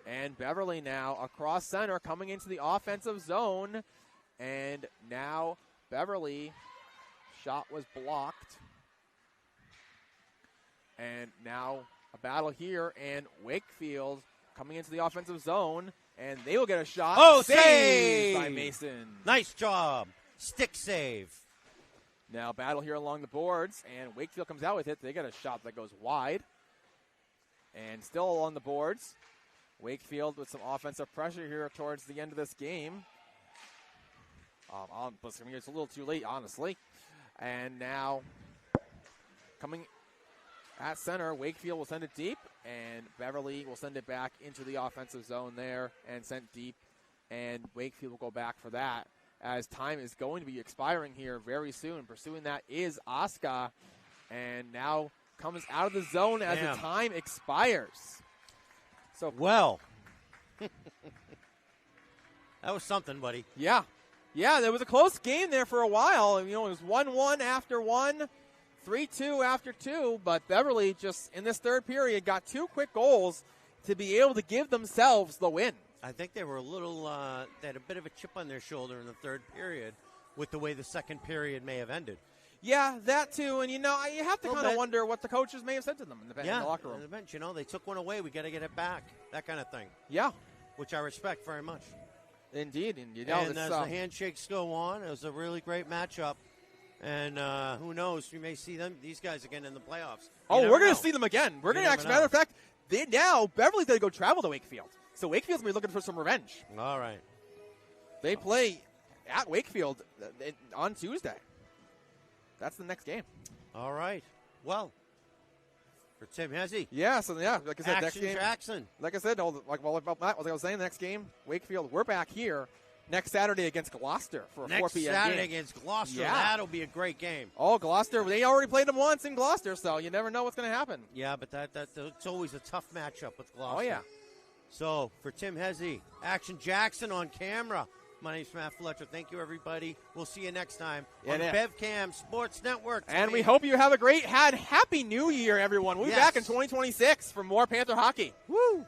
S3: And Beverly now across center coming into the offensive zone. And now Beverly shot was blocked. And now a battle here. And Wakefield coming into the offensive zone. And they will get a shot.
S2: Saved
S3: by Mason.
S2: Nice job. Stick save.
S3: Now battle here along the boards, and Wakefield comes out with it. They get a shot that goes wide. And still along the boards, Wakefield with some offensive pressure here towards the end of this game. It's a little too late, honestly. And now coming at center, Wakefield will send it deep, and Beverly will send it back into the offensive zone there and sent deep. And Wakefield will go back for that, as time is going to be expiring here very soon. Pursuing that is Asuka, and now comes out of the zone as the time expires. So
S2: well, that was something, buddy.
S3: Yeah, there was a close game there for a while. It was 1-1 after 1, 3-2 after 2, but Beverly just in this third period got 2 quick goals to be able to give themselves the win.
S2: I think they were they had a bit of a chip on their shoulder in the third period with the way the second period may have ended.
S3: Yeah, that too. And, you have to kind of
S2: bit.
S3: wonder what the coaches may have said to them in the locker room.
S2: The bench, they took one away. We got to get it back. That kind of thing.
S3: Yeah.
S2: Which I respect very much.
S3: Indeed. And,
S2: and as the handshakes go on, it was a really great matchup. And who knows? We may see these guys again in the playoffs.
S3: We're going to see them again. We're going to actually, matter of fact, Beverly's going to go travel to Wakefield. So Wakefield's going to be looking for some revenge.
S2: All right.
S3: They play at Wakefield on Tuesday. That's the next game.
S2: All right. Well, for Tim Hesse.
S3: Yeah, like I said, next game.
S2: Jackson.
S3: Like I said, about that, like I was saying, the next game, Wakefield, we're back here next Saturday against Gloucester for a 4 p.m.
S2: Next Saturday
S3: game.
S2: Against Gloucester.
S3: Yeah.
S2: That'll be a great game.
S3: Oh, Gloucester, they already played them once in Gloucester, so you never know what's going to happen.
S2: Yeah, but it's always a tough matchup with Gloucester.
S3: Oh, yeah.
S2: So, for Tim Hesse, Action Jackson on camera. My name's Matt Fletcher. Thank you, everybody. We'll see you next time on BevCam Sports Network.
S3: And we hope you have a happy New Year, everyone. We'll be back in 2026 for more Panther hockey.
S2: Woo!